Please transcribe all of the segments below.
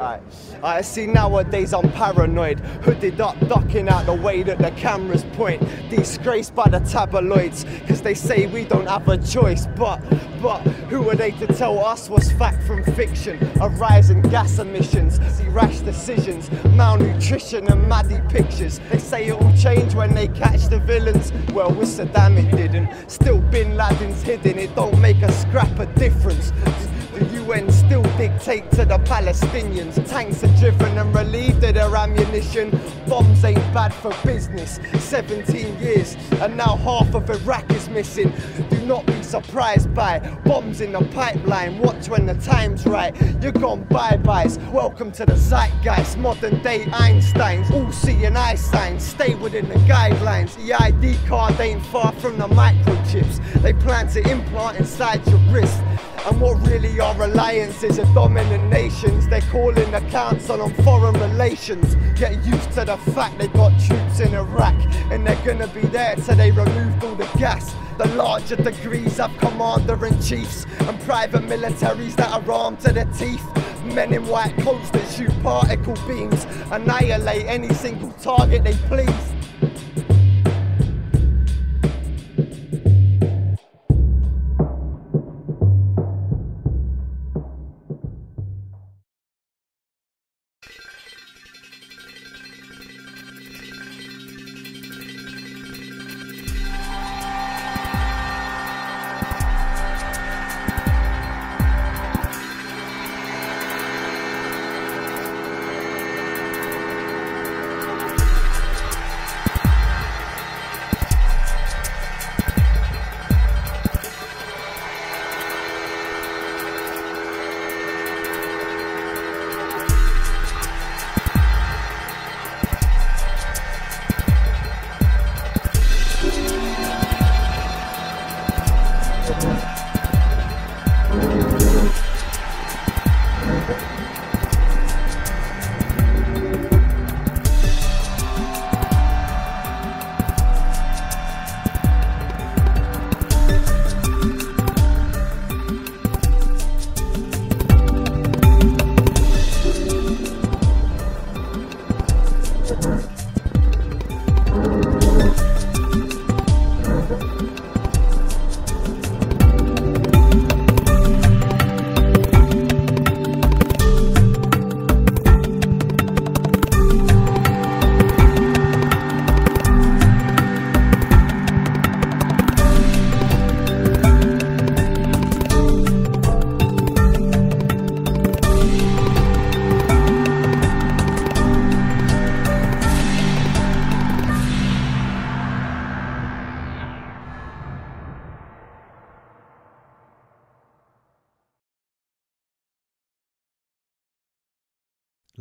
I see nowadays I'm paranoid, hooded up, ducking out the way that the cameras point, disgraced by the tabloids, cause they say we don't have a choice, but who are they to tell us what's fact from fiction? A rise in gas emissions, see rash decisions, malnutrition and maddie pictures. They say it will change when they catch the villains, well with Saddam it didn't, still Bin Laden's hidden, it don't make a scrap of difference. The UN still dictate to the Palestinians. Tanks are driven and relieved of their ammunition. Bombs ain't bad for business. 17 years and now half of Iraq is missing. Do not be surprised by bombs in the pipeline. Watch when the time's right. You're gone bye-byes. Welcome to the zeitgeist. Modern day Einsteins. All seeing eye signs. Stay within the guidelines. The ID card ain't far from the microchips. They plan to implant inside your wrist. And what really are alliances are dominant nations. They're calling the council on foreign relations. Get used to the fact they got troops in Iraq, and they're gonna be there till they removed all the gas. The larger degrees have commander-in-chiefs and private militaries that are armed to the teeth. Men in white coats that shoot particle beams, annihilate any single target they please.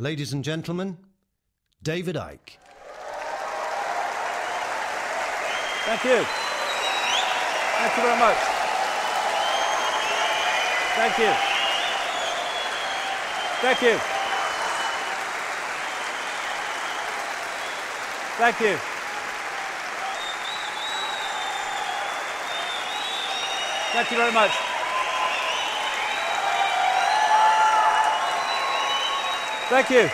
Ladies and gentlemen, Дейвид Айк. Thank you. Thank you very much. Thank you. Thank you. Thank you. Thank you very much. Thank you.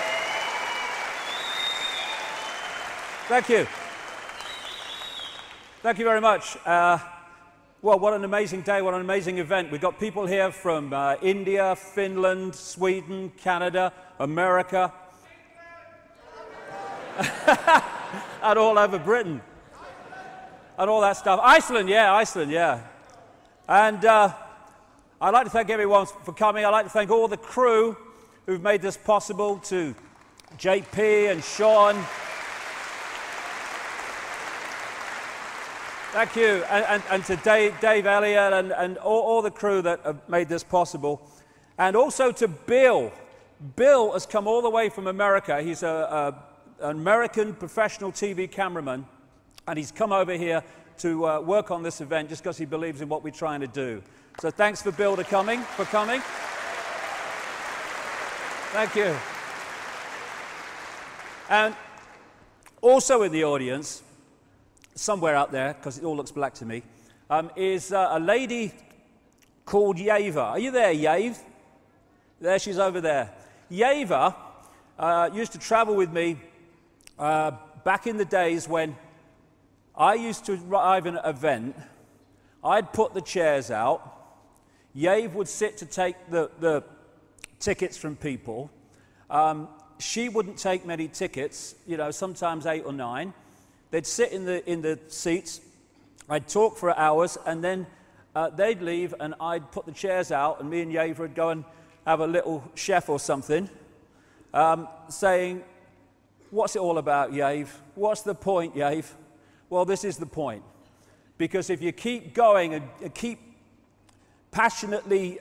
Thank you. Thank you very much. Well, what an amazing day, what an amazing event. We've got people here from India, Finland, Sweden, Canada, America, and all over Britain, and all that stuff. Iceland, yeah. And I'd like to thank everyone for coming. I'd like to thank all the crew who've made this possible, to JP and Sean. Thank you, and to Dave Elliott and all the crew that have made this possible. And also to Bill. Bill has come all the way from America. He's an American professional TV cameraman, and he's come over here to work on this event just because he believes in what we're trying to do. So thanks for Bill for coming. Thank you. And also in the audience, somewhere out there, because it all looks black to me, is a lady called Yeva. Are you there, Yave? There, she's over there. Yeva used to travel with me back in the days when I used to arrive at an event. I'd put the chairs out. Yave would sit to take the tickets from people. She wouldn't take many tickets, you know, sometimes 8 or 9. They'd sit in the seats. I'd talk for hours, and then they'd leave, and I'd put the chairs out, and me and Yave would go and have a little chef or something, saying, "What's it all about, Yave? What's the point, Yave?" Well, this is the point. Because if you keep going and keep passionately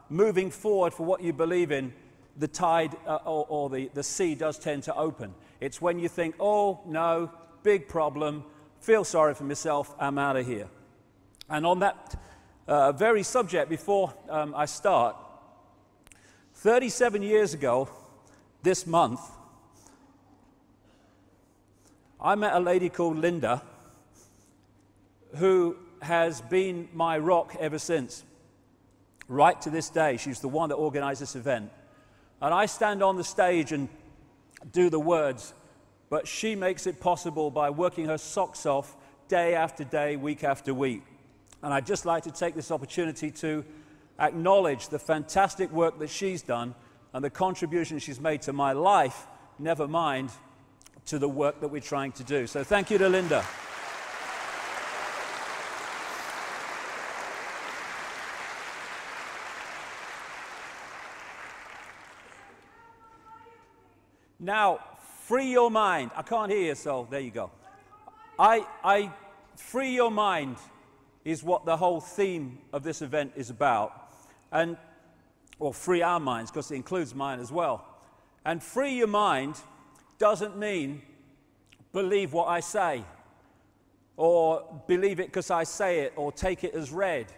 moving forward for what you believe in, the tide or the sea does tend to open. It's when you think, "Oh, no, big problem, feel sorry for myself, I'm out of here." And on that very subject, before I start, 37 years ago this month, I met a lady called Linda who has been my rock ever since, right to this day. She's the one that organized this event. And I stand on the stage and do the words, but she makes it possible by working her socks off day after day, week after week. And I'd just like to take this opportunity to acknowledge the fantastic work that she's done and the contribution she's made to my life, never mind to the work that we're trying to do. So thank you to Linda. Now, free your mind. I can't hear you, so there you go. Free your mind is what the whole theme of this event is about. And, well, free our minds, because it includes mine as well. And free your mind doesn't mean believe what I say, or believe it because I say it, or take it as read.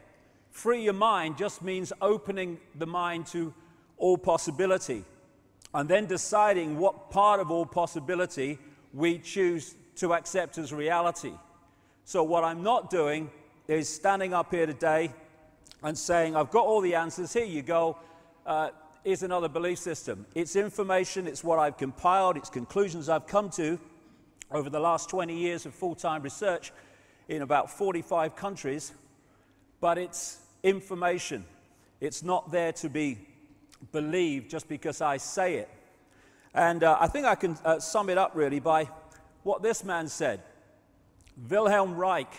Free your mind just means opening the mind to all possibility, and then deciding what part of all possibility we choose to accept as reality. So what I'm not doing is standing up here today and saying, "I've got all the answers, here you go, here's another belief system." It's information, it's what I've compiled, it's conclusions I've come to over the last 20 years of full-time research in about 45 countries, but it's information. It's not there to be believed just because I say it. And I think I can sum it up really by what this man said. Wilhelm Reich,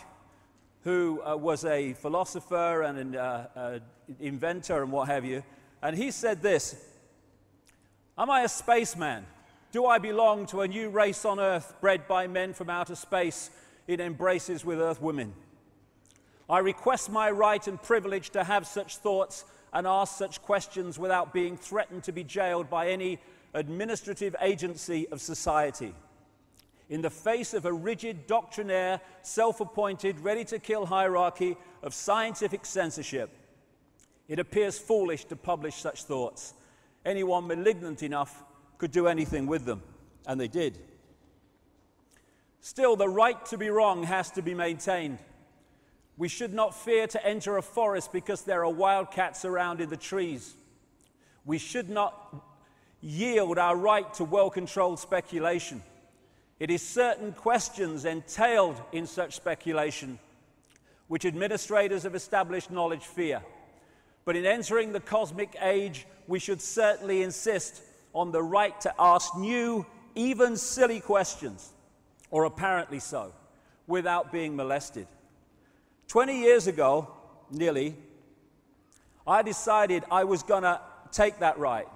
who was a philosopher and an inventor and what have you, and he said this: "Am I a spaceman? Do I belong to a new race on Earth bred by men from outer space in embraces with Earth women? I request my right and privilege to have such thoughts and ask such questions without being threatened to be jailed by any administrative agency of society. In the face of a rigid, doctrinaire, self-appointed, ready-to-kill hierarchy of scientific censorship, it appears foolish to publish such thoughts. Anyone malignant enough could do anything with them," and they did. Still, the right to be wrong has to be maintained. We should not fear to enter a forest because there are wildcats around in the trees. We should not yield our right to well-controlled speculation. It is certain questions entailed in such speculation which administrators of established knowledge fear. But in entering the cosmic age, we should certainly insist on the right to ask new, even silly questions, or apparently so, without being molested. 20 years ago, nearly, I decided I was going to take that right.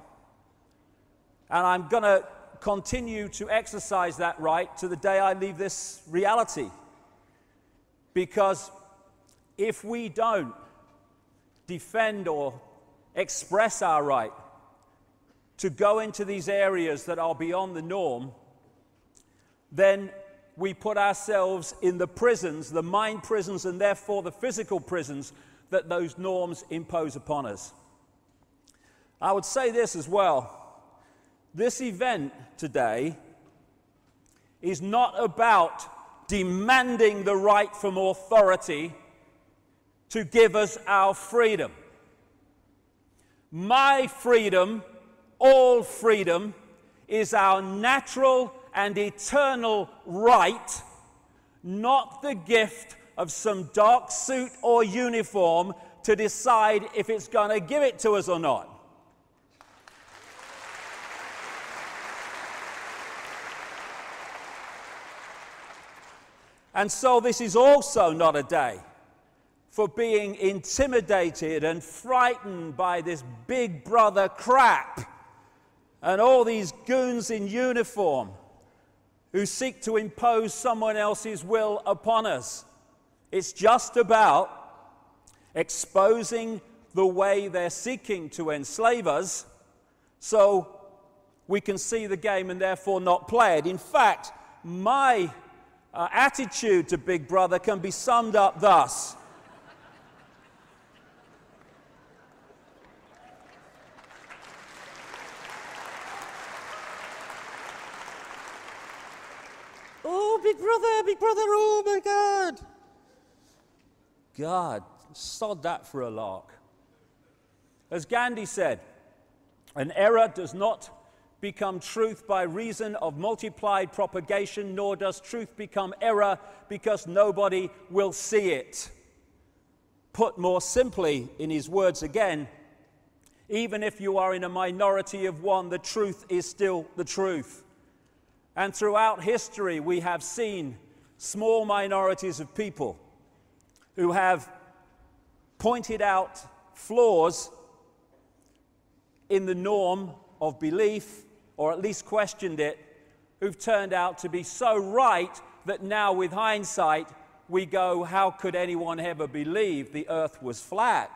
And I'm going to continue to exercise that right to the day I leave this reality. Because if we don't defend or express our right to go into these areas that are beyond the norm, then we put ourselves in the prisons, the mind prisons, and therefore the physical prisons that those norms impose upon us. I would say this as well. This event today is not about demanding the right from authority to give us our freedom. My freedom all freedom is our natural and eternal right, not the gift of some dark suit or uniform to decide if it's going to give it to us or not. And so this is also not a day for being intimidated and frightened by this big brother crap and all these goons in uniform who seek to impose someone else's will upon us. It's just about exposing the way they're seeking to enslave us so we can see the game and therefore not play it. In fact, my attitude to Big Brother can be summed up thus. Oh, Big Brother, oh my God. God, sod that for a lark. As Gandhi said, an error does not become truth by reason of multiplied propagation, nor does truth become error because nobody will see it. Put more simply, in his words again, even if you are in a minority of one, the truth is still the truth. And throughout history, we have seen small minorities of people who have pointed out flaws in the norm of belief, or at least questioned it, who've turned out to be so right that now with hindsight we go, how could anyone ever believe the earth was flat?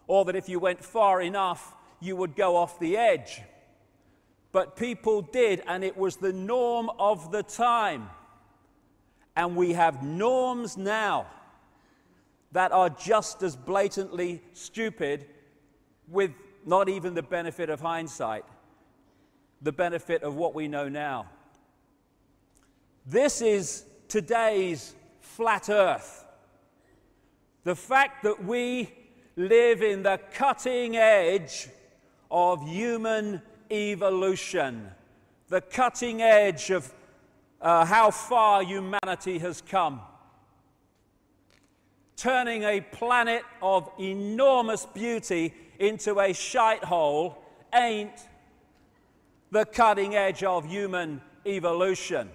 Or that if you went far enough you would go off the edge. But people did, and it was the norm of the time. And we have norms now that are just as blatantly stupid, with not even the benefit of hindsight, the benefit of what we know now. This is today's flat earth. The fact that we live in the cutting edge of human evolution, the cutting edge of how far humanity has come, turning a planet of enormous beauty into a shite hole, ain't the cutting edge of human evolution.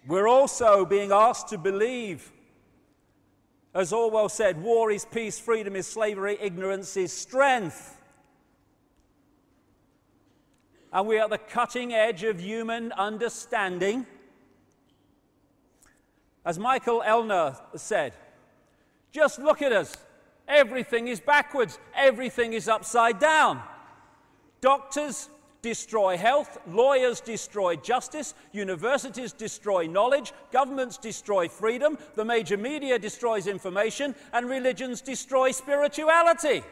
We're also being asked to believe, as Orwell said, war is peace, freedom is slavery, ignorance is strength. And we are at the cutting edge of human understanding. As Michael Elner said, just look at us. Everything is backwards. Everything is upside down. Doctors destroy health. Lawyers destroy justice. Universities destroy knowledge. Governments destroy freedom. The major media destroys information. And religions destroy spirituality.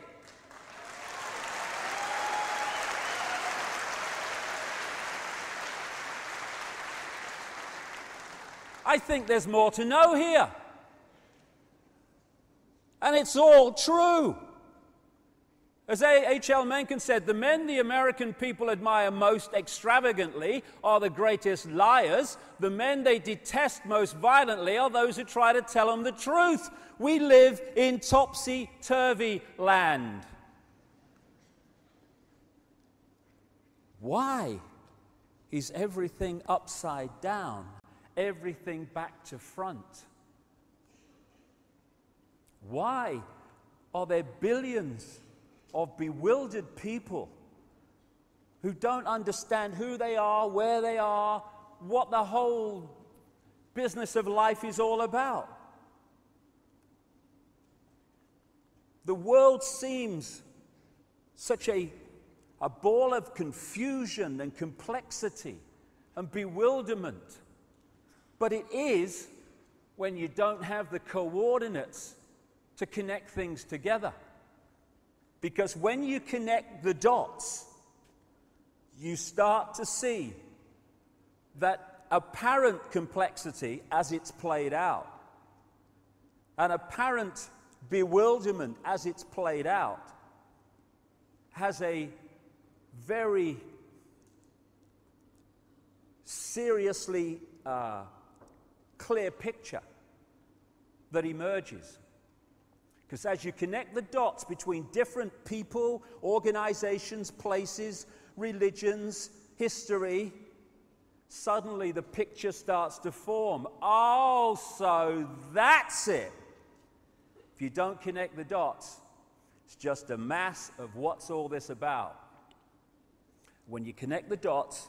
I think there's more to know here. And it's all true. As H.L. Mencken said, the men the American people admire most extravagantly are the greatest liars. The men they detest most violently are those who try to tell them the truth. We live in topsy-turvy land. Why is everything upside down? Everything back to front? Why are there billions of bewildered people who don't understand who they are, where they are, what the whole business of life is all about? The world seems such a ball of confusion and complexity and bewilderment. But it is when you don't have the coordinates to connect things together. Because when you connect the dots, you start to see that apparent complexity as it's played out, an apparent bewilderment as it's played out, has a very seriously clear picture that emerges. Because as you connect the dots between different people, organizations, places, religions, history, suddenly the picture starts to form. Oh, so that's it. If you don't connect the dots, it's just a mass of what's all this about. When you connect the dots,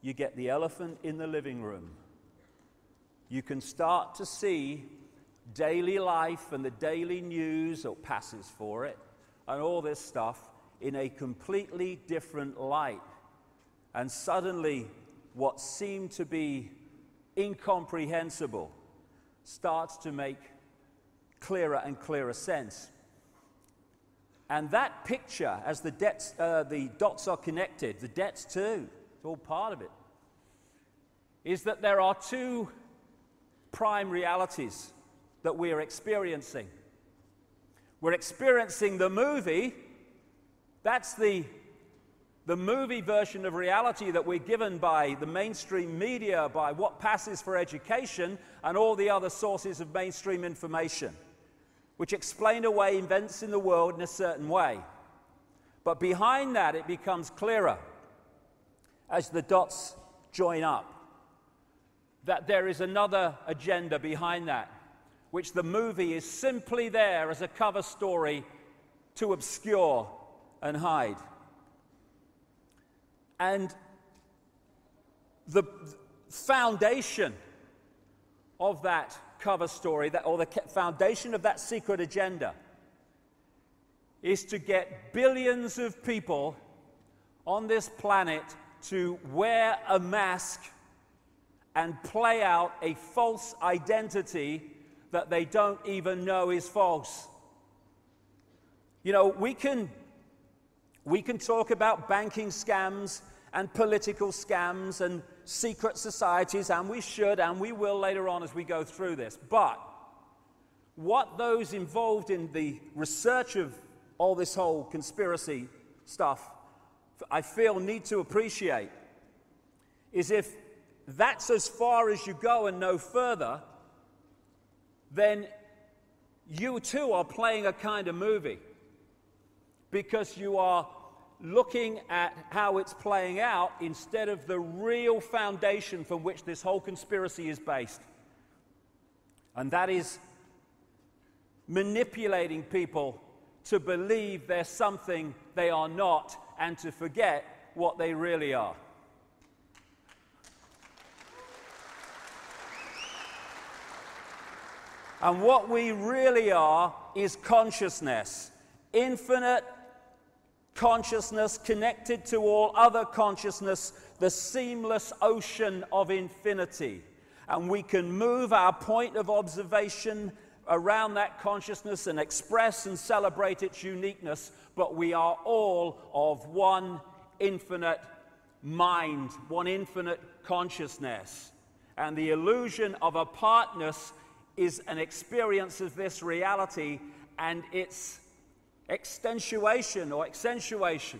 you get the elephant in the living room. You can start to see daily life and the daily news, or passes for it, and all this stuff in a completely different light. And suddenly, what seemed to be incomprehensible starts to make clearer and clearer sense. And that picture, as the dots are connected, the debts too, it's all part of it, is that there are two prime realities that we are experiencing. We're experiencing the movie. That's the movie version of reality that we're given by the mainstream media, by what passes for education, and all the other sources of mainstream information, which explain away events in the world in a certain way. But behind that, it becomes clearer as the dots join up that there is another agenda behind that, which the movie is simply there as a cover story to obscure and hide. And the foundation of that cover story, or the foundation of that secret agenda, is to get billions of people on this planet to wear a mask and play out a false identity that they don't even know is false. You know, we can talk about banking scams and political scams and secret societies, and we should and we will later on as we go through this. But what those involved in the research of all this whole conspiracy stuff, I feel, need to appreciate is if that's as far as you go and no further, then you too are playing a kind of movie, because you are looking at how it's playing out instead of the real foundation from which this whole conspiracy is based. And that is manipulating people to believe they're something they are not and to forget what they really are. And what we really are is consciousness, infinite consciousness connected to all other consciousness, the seamless ocean of infinity. And we can move our point of observation around that consciousness and express and celebrate its uniqueness, but we are all of one infinite mind, one infinite consciousness. And the illusion of apartness is an experience of this reality, and its extensuation or accentuation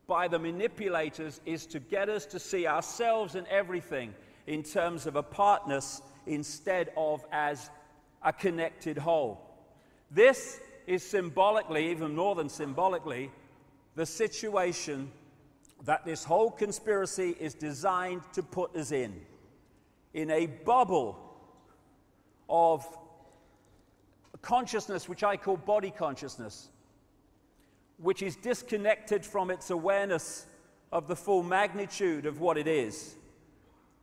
by the manipulators is to get us to see ourselves and everything in terms of apartness instead of as a connected whole. This is symbolically, even more than symbolically, the situation that this whole conspiracy is designed to put us in a bubble of consciousness, which I call body consciousness, which is disconnected from its awareness of the full magnitude of what it is,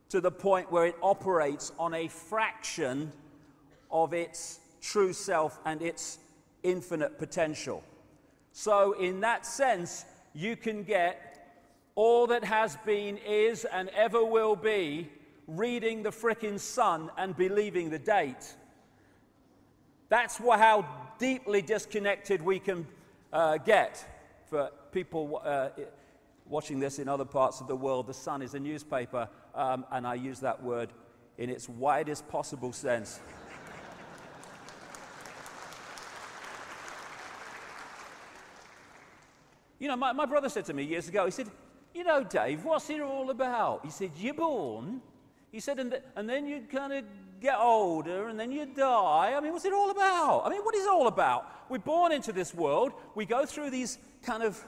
to the point where it operates on a fraction of its true self and its infinite potential. So in that sense, you can get all that has been, is, and ever will be reading the frickin' sun and believing the date. That's how deeply disconnected we can get. For people watching this in other parts of the world, the Sun is a newspaper, and I use that word in its widest possible sense. You know, my brother said to me years ago, he said, you know, Dave, what's it all about? He said, you're born. He said, and then you kind of get older, and then you die. I mean, what's it all about? I mean, what is it all about? We're born into this world. We go through these kind of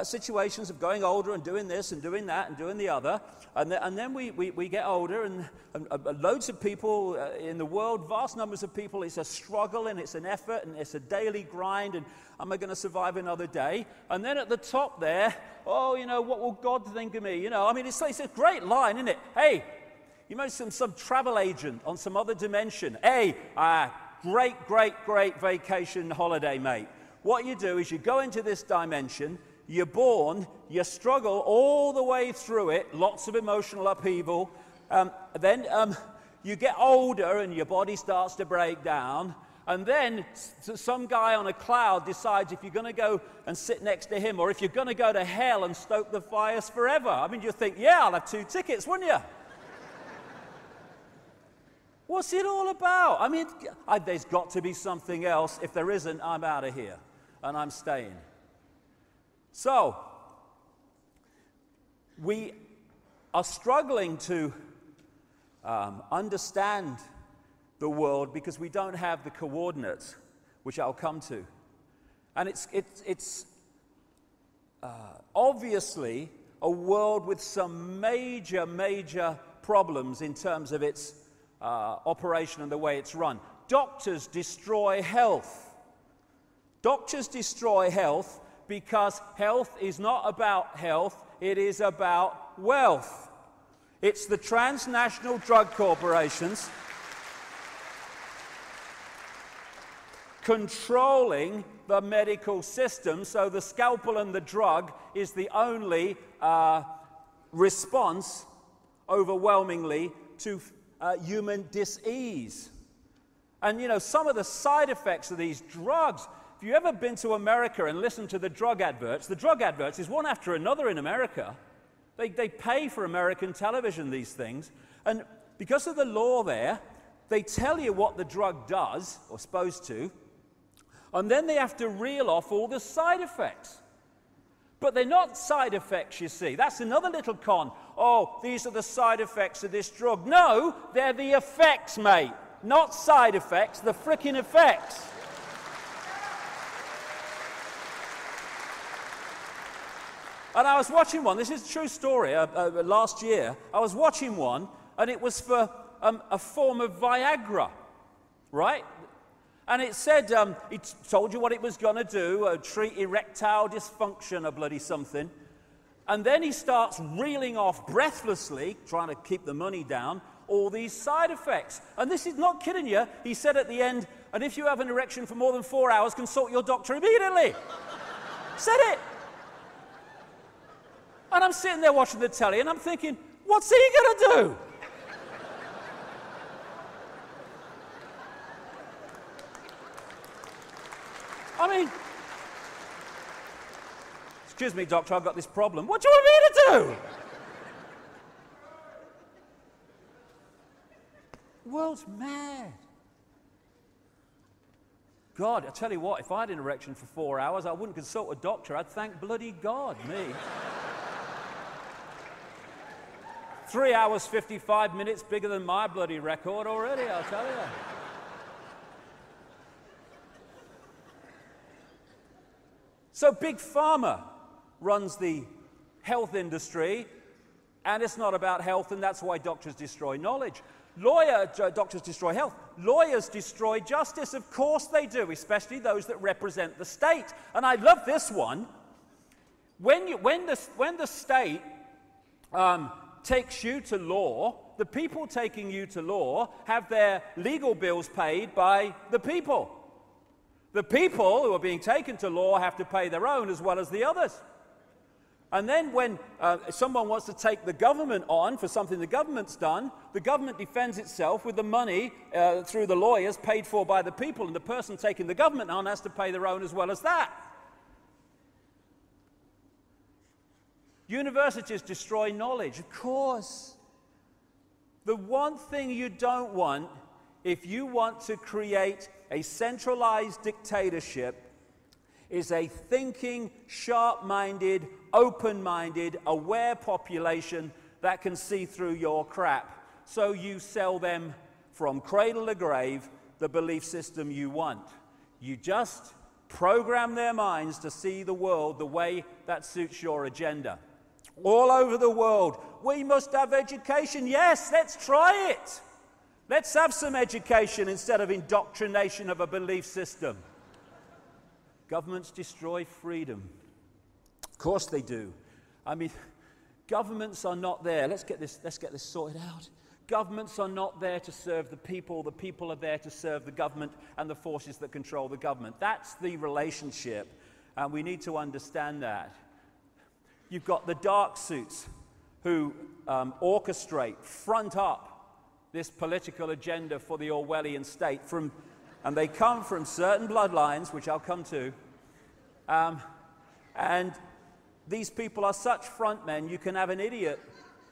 situations of going older and doing this and doing that and doing the other. And then we get older, and loads of people in the world, vast numbers of people, it's a struggle and it's an effort and it's a daily grind, and am I going to survive another day? And then at the top there, oh, you know, what will God think of me? You know, I mean, it's a great line, isn't it? Hey, you know, some travel agent on some other dimension. Hey, great vacation holiday, mate. What you do is you go into this dimension, you're born, you struggle all the way through it, lots of emotional upheaval. Then you get older and your body starts to break down. And then some guy on a cloud decides if you're going to go and sit next to him, or if you're going to go to hell and stoke the fires forever. I mean, you think, yeah, I'll have 2 tickets, wouldn't you? What's it all about? I mean, there's got to be something else. If there isn't, I'm out of here, and I'm staying. So, we are struggling to understand the world because we don't have the coordinates, which I'll come to. And it's obviously a world with some major problems in terms of its operation and the way it's run. Doctors destroy health. Doctors destroy health because health is not about health, it is about wealth. It's the transnational drug corporations controlling the medical system, so the scalpel and the drug is the only response, overwhelmingly, to human dis-ease. And you know, some of the side effects of these drugs, if you've ever been to America and listened to the drug adverts is one after another in America. They pay for American television, these things. And because of the law there, they tell you what the drug does, or supposed to, and then they have to reel off all the side effects. But they're not side effects, you see. That's another little con. Oh, these are the side effects of this drug. No, they're the effects, mate. Not side effects, the frickin' effects. And I was watching one, this is a true story, last year. I was watching one, and it was for a form of Viagra, right? And it said, it told you what it was going to do, treat erectile dysfunction or bloody something. And then he starts reeling off breathlessly, trying to keep the money down, all these side effects. And this is not kidding you. He said at the end, and if you have an erection for more than 4 hours, consult your doctor immediately. Said it. And I'm sitting there watching the telly, and I'm thinking, what's he going to do? I mean, excuse me, doctor, I've got this problem. What do you want me to do? The world's mad. God, I tell you what, if I had an erection for 4 hours, I wouldn't consult a doctor. I'd thank bloody God, me. 3 hours, 55 minutes, bigger than my bloody record already, I'll tell you. So Big Pharma runs the health industry, and it's not about health, and that's why doctors destroy knowledge. Doctors destroy health. Lawyers destroy justice. Of course they do, especially those that represent the state. And I love this one. When the state takes you to law, the people taking you to law have their legal bills paid by the people. The people who are being taken to law have to pay their own as well as the others. And then when someone wants to take the government on for something the government's done, the government defends itself with the money through the lawyers paid for by the people, and the person taking the government on has to pay their own as well as that. Universities destroy knowledge, of course. The one thing you don't want, if you want to create a centralized dictatorship, is a thinking, sharp-minded, open-minded, aware population that can see through your crap. So you sell them from cradle to grave the belief system you want. You just program their minds to see the world the way that suits your agenda. All over the world, we must have education. Yes, let's try it. Let's have some education instead of indoctrination of a belief system. Governments destroy freedom. Of course they do. I mean, governments are not there. Let's get this sorted out. Governments are not there to serve the people. The people are there to serve the government and the forces that control the government. That's the relationship, and we need to understand that. You've got the dark suits who orchestrate, front up this political agenda for the Orwellian state, and they come from certain bloodlines, which I'll come to. And these people are such frontmen. You can have an idiot.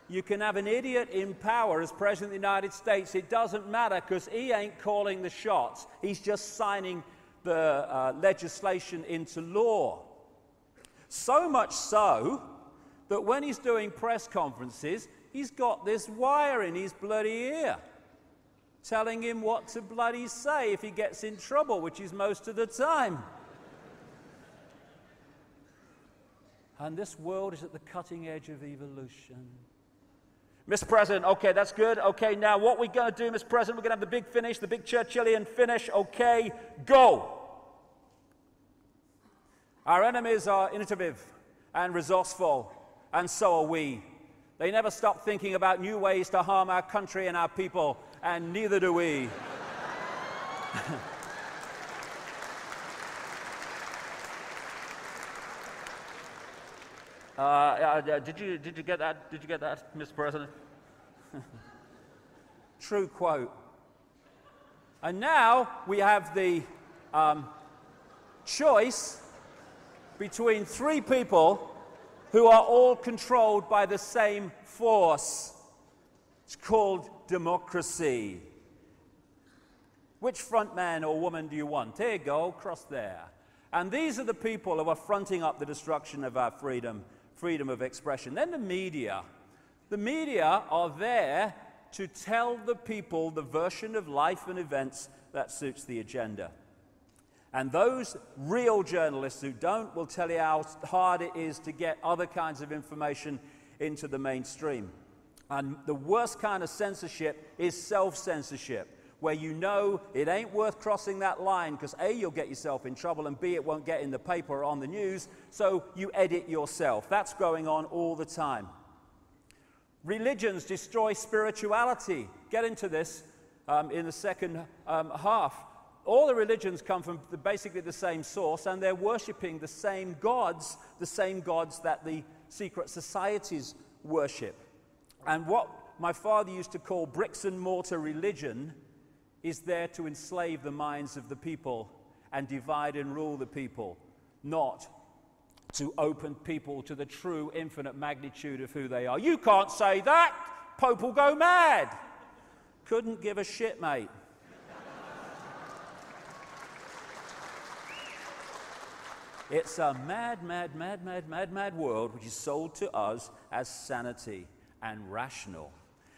You can have an idiot in power as President of the United States. It doesn't matter because he ain't calling the shots. He's just signing the legislation into law. So much so that when he's doing press conferences, he's got this wire in his bloody ear telling him what to bloody say if he gets in trouble, which is most of the time. And this world is at the cutting edge of evolution. Mr. President, okay, that's good. Okay, now what we're going to do, Mr. President, we're going to have the big finish, the big Churchillian finish. Okay, go. Our enemies are innovative and resourceful, and so are we. They never stop thinking about new ways to harm our country and our people, and neither do we. Did you get that? Did you get that, Mr. President? True quote. And now we have the choice between three people who are all controlled by the same force. It's called democracy. Which front man or woman do you want? There you go, cross there. And these are the people who are fronting up the destruction of our freedom of expression. Then the media. The media are there to tell the people the version of life and events that suits the agenda. And those real journalists who don't will tell you how hard it is to get other kinds of information into the mainstream. And the worst kind of censorship is self-censorship, where you know it ain't worth crossing that line because A, you'll get yourself in trouble, and B, it won't get in the paper or on the news, so you edit yourself. That's going on all the time. Religions destroy spirituality. Get into this in the second half. All the religions come from basically the same source, and they're worshipping the same gods that the secret societies worship. And what my father used to call bricks and mortar religion is there to enslave the minds of the people and divide and rule the people, not to open people to the true infinite magnitude of who they are. You can't say that. Pope will go mad. Couldn't give a shit, mate. It's a mad, mad, mad, mad, mad, mad world which is sold to us as sanity and rational.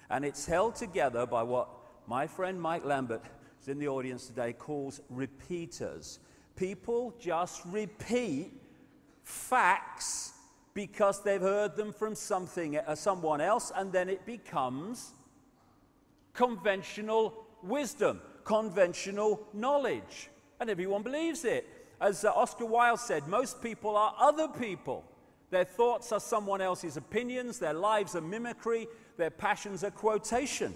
And it's held together by what my friend Mike Lambert, who's in the audience today, calls repeaters. People just repeat facts because they've heard them from someone else, and then it becomes conventional wisdom, conventional knowledge, and everyone believes it. As Oscar Wilde said, most people are other people. Their thoughts are someone else's opinions, their lives are mimicry, their passions are quotation.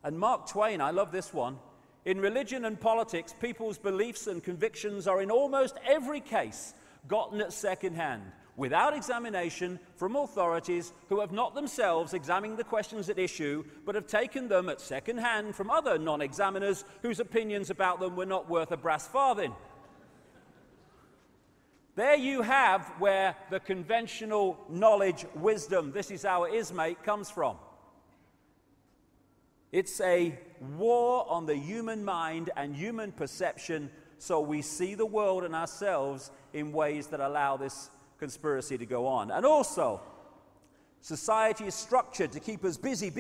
And Mark Twain, I love this one, in religion and politics, people's beliefs and convictions are in almost every case gotten at second hand, without examination from authorities who have not themselves examined the questions at issue, but have taken them at second hand from other non-examiners whose opinions about them were not worth a brass farthing. There you have where the conventional knowledge, wisdom, this is how it is, mate, comes from. It's a war on the human mind and human perception so we see the world and ourselves in ways that allow this conspiracy to go on. And also, society is structured to keep us busy,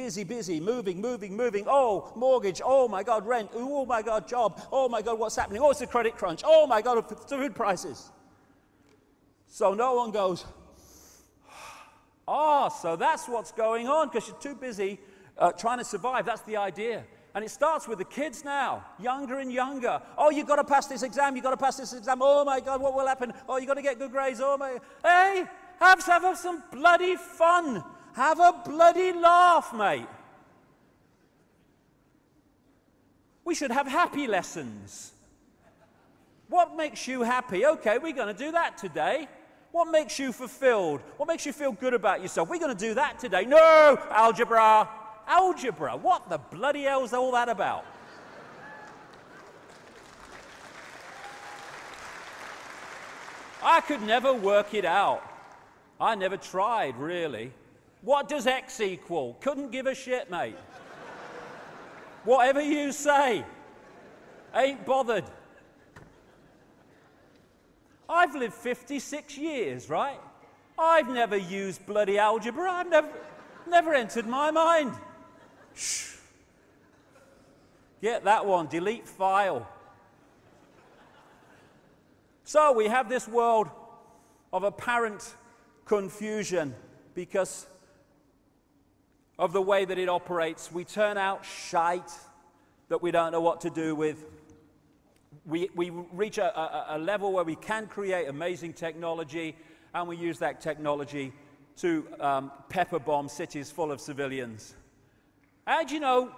moving. Oh, mortgage. Oh, my God, rent. Oh, my God, job. Oh, my God, what's happening? Oh, it's a credit crunch. Oh, my God, food prices. So no one goes, so that's what's going on, because you're too busy trying to survive. That's the idea. And it starts with the kids now, younger and younger. Oh, you've got to pass this exam. You've got to pass this exam. Oh, my God, what will happen? Oh, you've got to get good grades. Oh, my... Hey, have some bloody fun. Have a bloody laugh, mate. We should have happy lessons. What makes you happy? Okay, we're going to do that today. What makes you fulfilled? What makes you feel good about yourself? We're going to do that today. No, algebra. Algebra. What the bloody hell's all that about? I could never work it out. I never tried, really. What does X equal? Couldn't give a shit, mate. Whatever you say. Ain't bothered. I've lived 56 years, right? I've never used bloody algebra. I've never entered my mind. Shh. Get that one. Delete file. So we have this world of apparent confusion because of the way that it operates. We turn out shite that we don't know what to do with. We reach a level where we can create amazing technology, and we use that technology to pepper bomb cities full of civilians. And you know,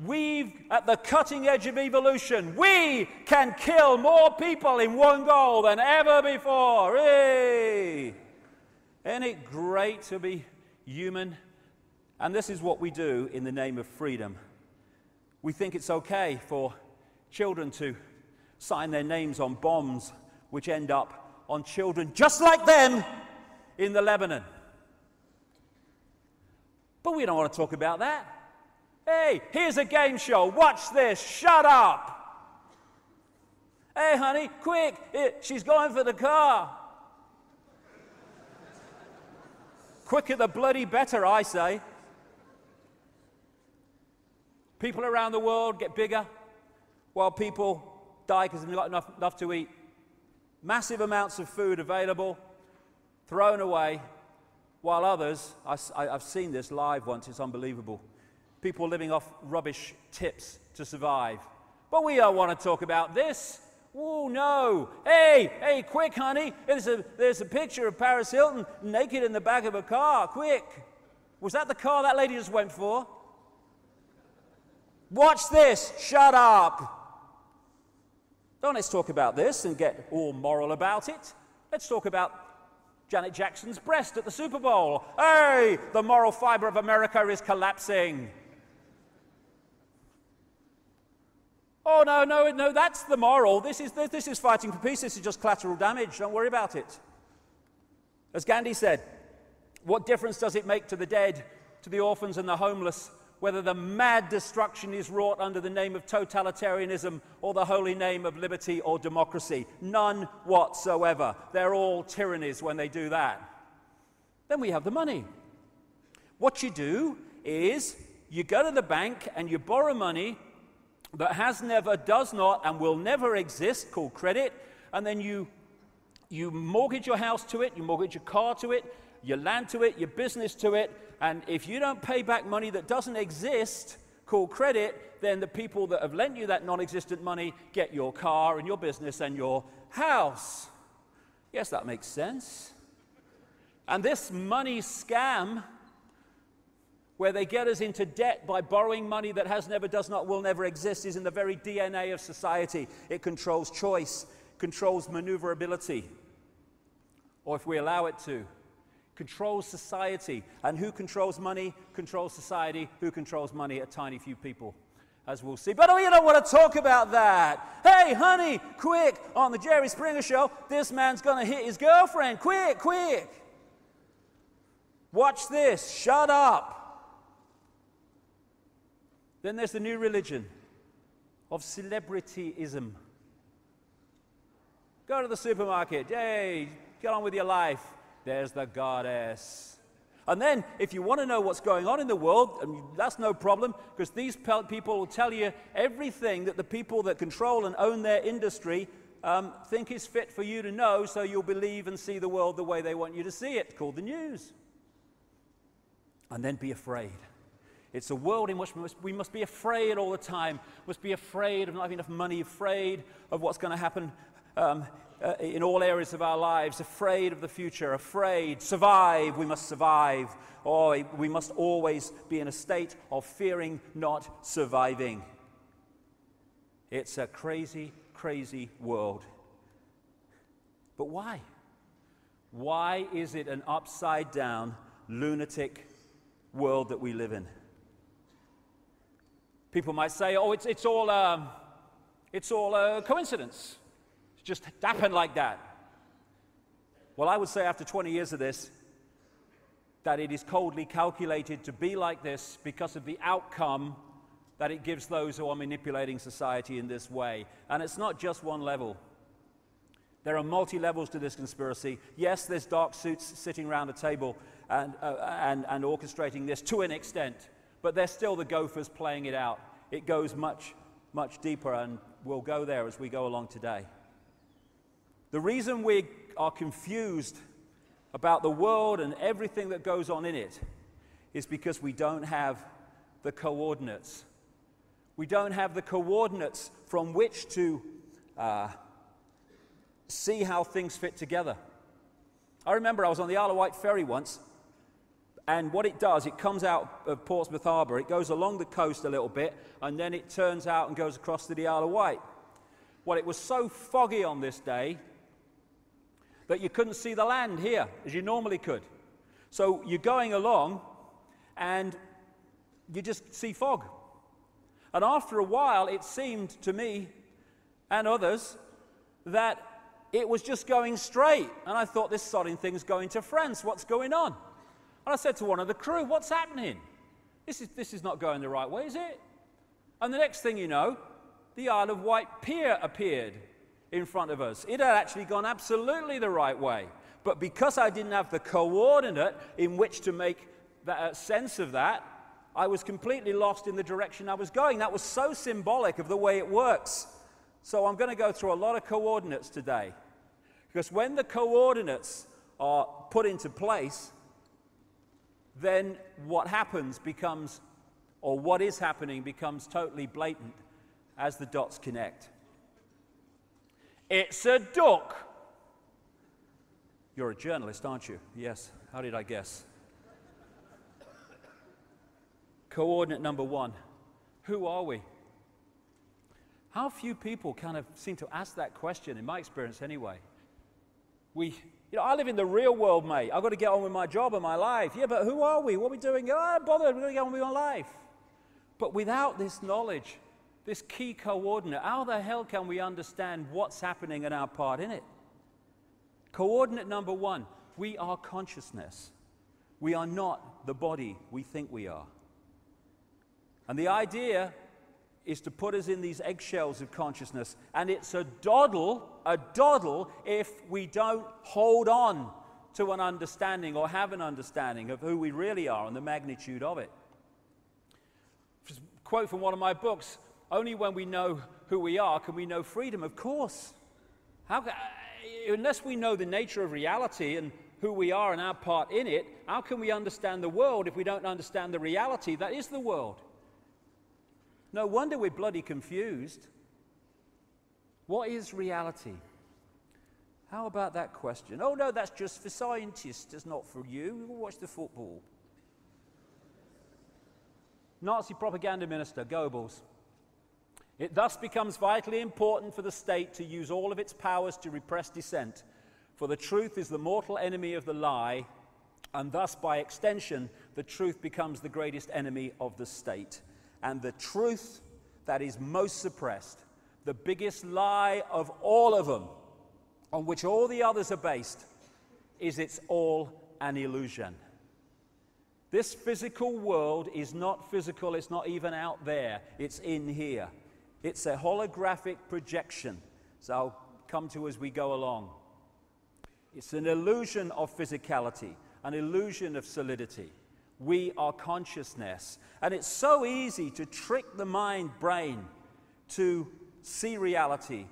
we've at the cutting edge of evolution. We can kill more people in one go than ever before. Hey! Isn't it great to be human? And this is what we do in the name of freedom. We think it's okay for children to sign their names on bombs which end up on children just like them in the Lebanon. But we don't want to talk about that. Hey, here's a game show. Watch this. Shut up. Hey, honey, quick. She's going for the car. Quicker the bloody better, I say. People around the world get bigger while people die because they've not enough to eat. Massive amounts of food available, thrown away, while others, I've seen this live once, it's unbelievable. People living off rubbish tips to survive. But we don't want to talk about this. Oh, no. Hey, quick, honey. There's a picture of Paris Hilton naked in the back of a car. Quick. Was that the car that lady just went for? Watch this. Shut up. Don't let's talk about this and get all moral about it. Let's talk about Janet Jackson's breast at the Super Bowl. Hey, the moral fiber of America is collapsing. Oh, no, that's the moral. This is fighting for peace. This is just collateral damage. Don't worry about it. As Gandhi said, what difference does it make to the dead, to the orphans and the homeless, whether the mad destruction is wrought under the name of totalitarianism or the holy name of liberty or democracy? None whatsoever. They're all tyrannies when they do that. Then we have the money. What you do is you go to the bank and you borrow money that has never, does not, and will never exist, called credit, and then you mortgage your house to it, you mortgage your car to it, your land to it, your business to it, and if you don't pay back money that doesn't exist, called credit, then the people that have lent you that non-existent money get your car and your business and your house. Yes, that makes sense. And this money scam, where they get us into debt by borrowing money that has never, does not, will never exist, is in the very DNA of society. It controls choice, controls maneuverability, or if we allow it to, controls society. And who controls money? Controls society. Who controls money? A tiny few people, as we'll see. But we don't want to talk about that. Hey, honey, quick, on the Jerry Springer show, this man's going to hit his girlfriend. Quick, quick. Watch this. Shut up. Then there's the new religion of celebrityism. Go to the supermarket. Yay, get on with your life. There's the goddess. And then, if you want to know what's going on in the world, that's no problem, because these people will tell you everything that the people that control and own their industry think is fit for you to know, so you'll believe and see the world the way they want you to see it, called the news. And then be afraid. It's a world in which we must be afraid all the time, must be afraid of not having enough money, afraid of what's going to happen in all areas of our lives, afraid of the future, afraid, survive, we must survive, or we must always be in a state of fearing not surviving. It's a crazy, crazy world. But why? Why is it an upside down, lunatic world that we live in? People might say, oh, it's all a coincidence. It just happened like that. Well, I would say after 20 years of this, that it is coldly calculated to be like this because of the outcome that it gives those who are manipulating society in this way. And it's not just one level. There are multi-levels to this conspiracy. Yes, there's dark suits sitting around a table and orchestrating this to an extent, but they're still the gophers playing it out. It goes much, much deeper, and we'll go there as we go along today. The reason we are confused about the world and everything that goes on in it is because we don't have the coordinates. We don't have the coordinates from which to see how things fit together. I remember I was on the Isle of Wight ferry once, and what it does, it comes out of Portsmouth Harbour, it goes along the coast a little bit, and then it turns out and goes across to the Isle of Wight. Well, it was so foggy on this day that you couldn't see the land here, as you normally could. So you're going along, and you just see fog. And after a while, it seemed to me and others that it was just going straight. And I thought, this sodding thing's going to France. What's going on? And I said to one of the crew, what's happening? This is not going the right way, is it? And the next thing you know, the Isle of Wight pier appeared in front of us. It had actually gone absolutely the right way. But because I didn't have the coordinate in which to make sense of that, I was completely lost in the direction I was going. That was so symbolic of the way it works. So I'm going to go through a lot of coordinates today. Because when the coordinates are put into place, then what happens becomes, or what is happening becomes totally blatant as the dots connect. It's a duck. You're a journalist, aren't you? Yes. How did I guess? Coordinate number one. Who are we? How few people kind of seem to ask that question, in my experience anyway. I live in the real world, mate. I've got to get on with my job and my life. Yeah, but who are we? What are we doing? Oh, I'm bothered. We've got to get on with my life. But without this knowledge, this key coordinate, how the hell can we understand what's happening and our part in it? Coordinate number one, we are consciousness. We are not the body we think we are. And the idea is to put us in these eggshells of consciousness, and it's a doddle if we don't hold on to an understanding or have an understanding of who we really are and the magnitude of it. Just a quote from one of my books, only when we know who we are can we know freedom. Of course. Unless we know the nature of reality and who we are and our part in it, how can we understand the world if we don't understand the reality that is the world? No wonder we're bloody confused. What is reality? How about that question? Oh no, that's just for scientists, it's not for you. Watch the football. Nazi propaganda minister, Goebbels. It thus becomes vitally important for the state to use all of its powers to repress dissent, for the truth is the mortal enemy of the lie, and thus by extension, the truth becomes the greatest enemy of the state. And the truth that is most suppressed, the biggest lie of all of them, on which all the others are based, is it's all an illusion. This physical world is not physical, it's not even out there, it's in here. It's a holographic projection. So I'll come to as we go along. It's an illusion of physicality, an illusion of solidity. We are consciousness. And it's so easy to trick the mind brain to see reality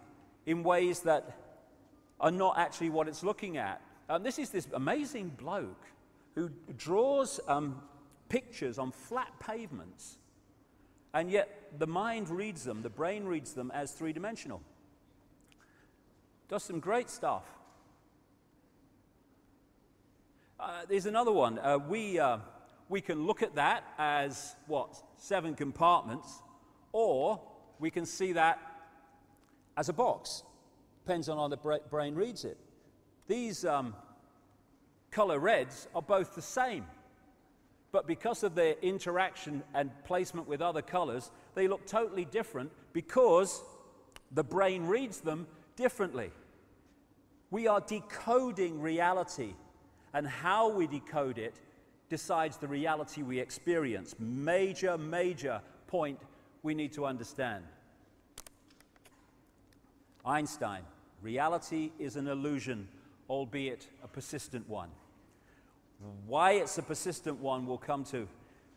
in ways that are not actually what it's looking at. This is this amazing bloke who draws pictures on flat pavements, and yet the mind reads them, the brain reads them as three-dimensional. Does some great stuff. There's another one. We can look at that as, 7 compartments, or we can see that as a box. Depends on how the brain reads it. These color reds are both the same, but because of their interaction and placement with other colors, they look totally different because the brain reads them differently. We are decoding reality, and how we decode it decides the reality we experience. Major, major point we need to understand. Einstein, reality is an illusion, albeit a persistent one. Why it's a persistent one we'll come to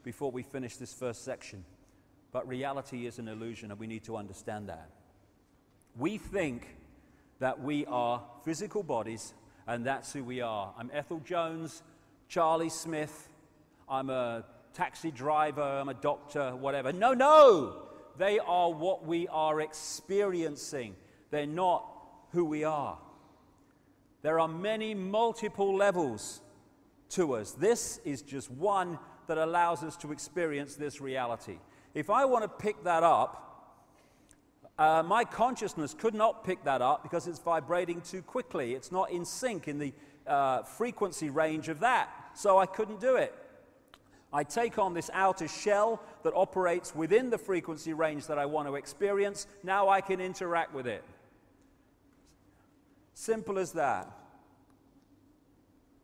before we finish this first section. But reality is an illusion, and we need to understand that. We think that we are physical bodies, and that's who we are. I'm Ethel Jones, Charlie Smith, I'm a taxi driver, I'm a doctor, whatever. No! They are what we are experiencing. They're not who we are. There are many multiple levels to us. This is just one that allows us to experience this reality. If I want to pick that up, my consciousness could not pick that up because it's vibrating too quickly. It's not in sync in the frequency range of that, so I couldn't do it. I take on this outer shell that operates within the frequency range that I want to experience. Now I can interact with it. Simple as that.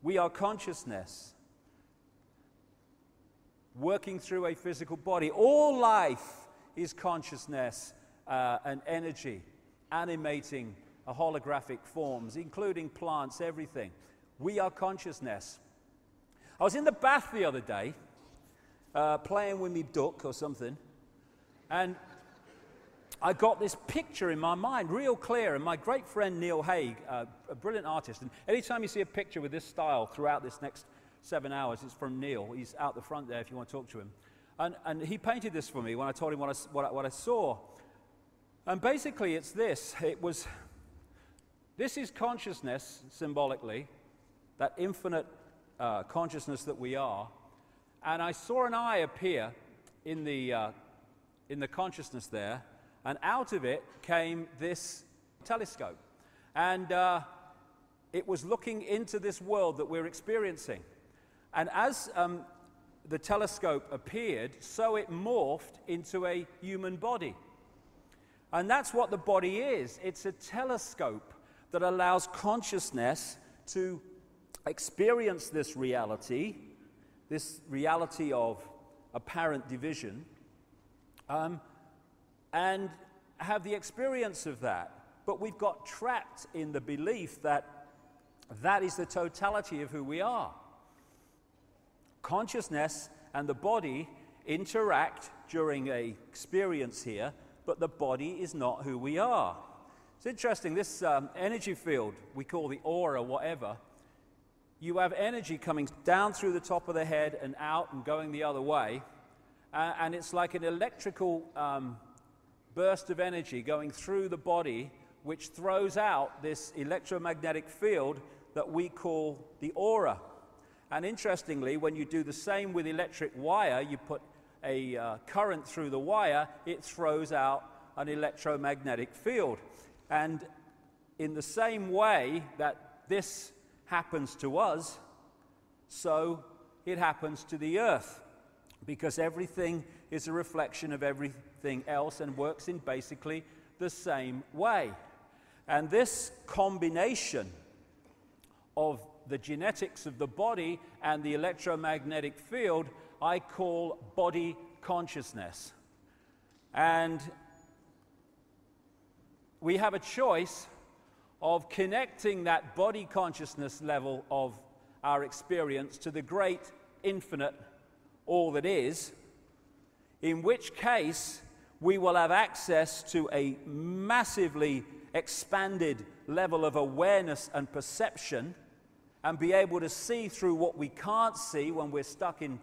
We are consciousness working through a physical body. All life is consciousness and energy animating a holographic forms, including plants, everything. We are consciousness. I was in the bath the other day, playing with me duck or something, and I got this picture in my mind, real clear, and my great friend Neil Haig, a brilliant artist, and anytime you see a picture with this style throughout this next 7 hours, it's from Neil. He's out the front there if you want to talk to him. And he painted this for me when I told him what I saw. And basically it's this. This is consciousness, symbolically, that infinite consciousness that we are. And I saw an eye appear in the consciousness there, and out of it came this telescope. And it was looking into this world that we're experiencing. And as the telescope appeared, so it morphed into a human body. And that's what the body is. It's a telescope that allows consciousness to experience this reality of apparent division, and have the experience of that. But we've got trapped in the belief that that is the totality of who we are. Consciousness and the body interact during an experience here, but the body is not who we are. It's interesting, this energy field we call the aura, whatever, you have energy coming down through the top of the head and out and going the other way, and it's like an electrical burst of energy going through the body, which throws out this electromagnetic field that we call the aura. And interestingly, when you do the same with electric wire, you put a current through the wire, it throws out an electromagnetic field. And in the same way that this happens to us, so it happens to the earth, because everything is a reflection of everything else and works in basically the same way. And this combination of the genetics of the body and the electromagnetic field I call body consciousness. And we have a choice of connecting that body consciousness level of our experience to the great infinite all that is, in which case we will have access to a massively expanded level of awareness and perception and be able to see through what we can't see when we're stuck in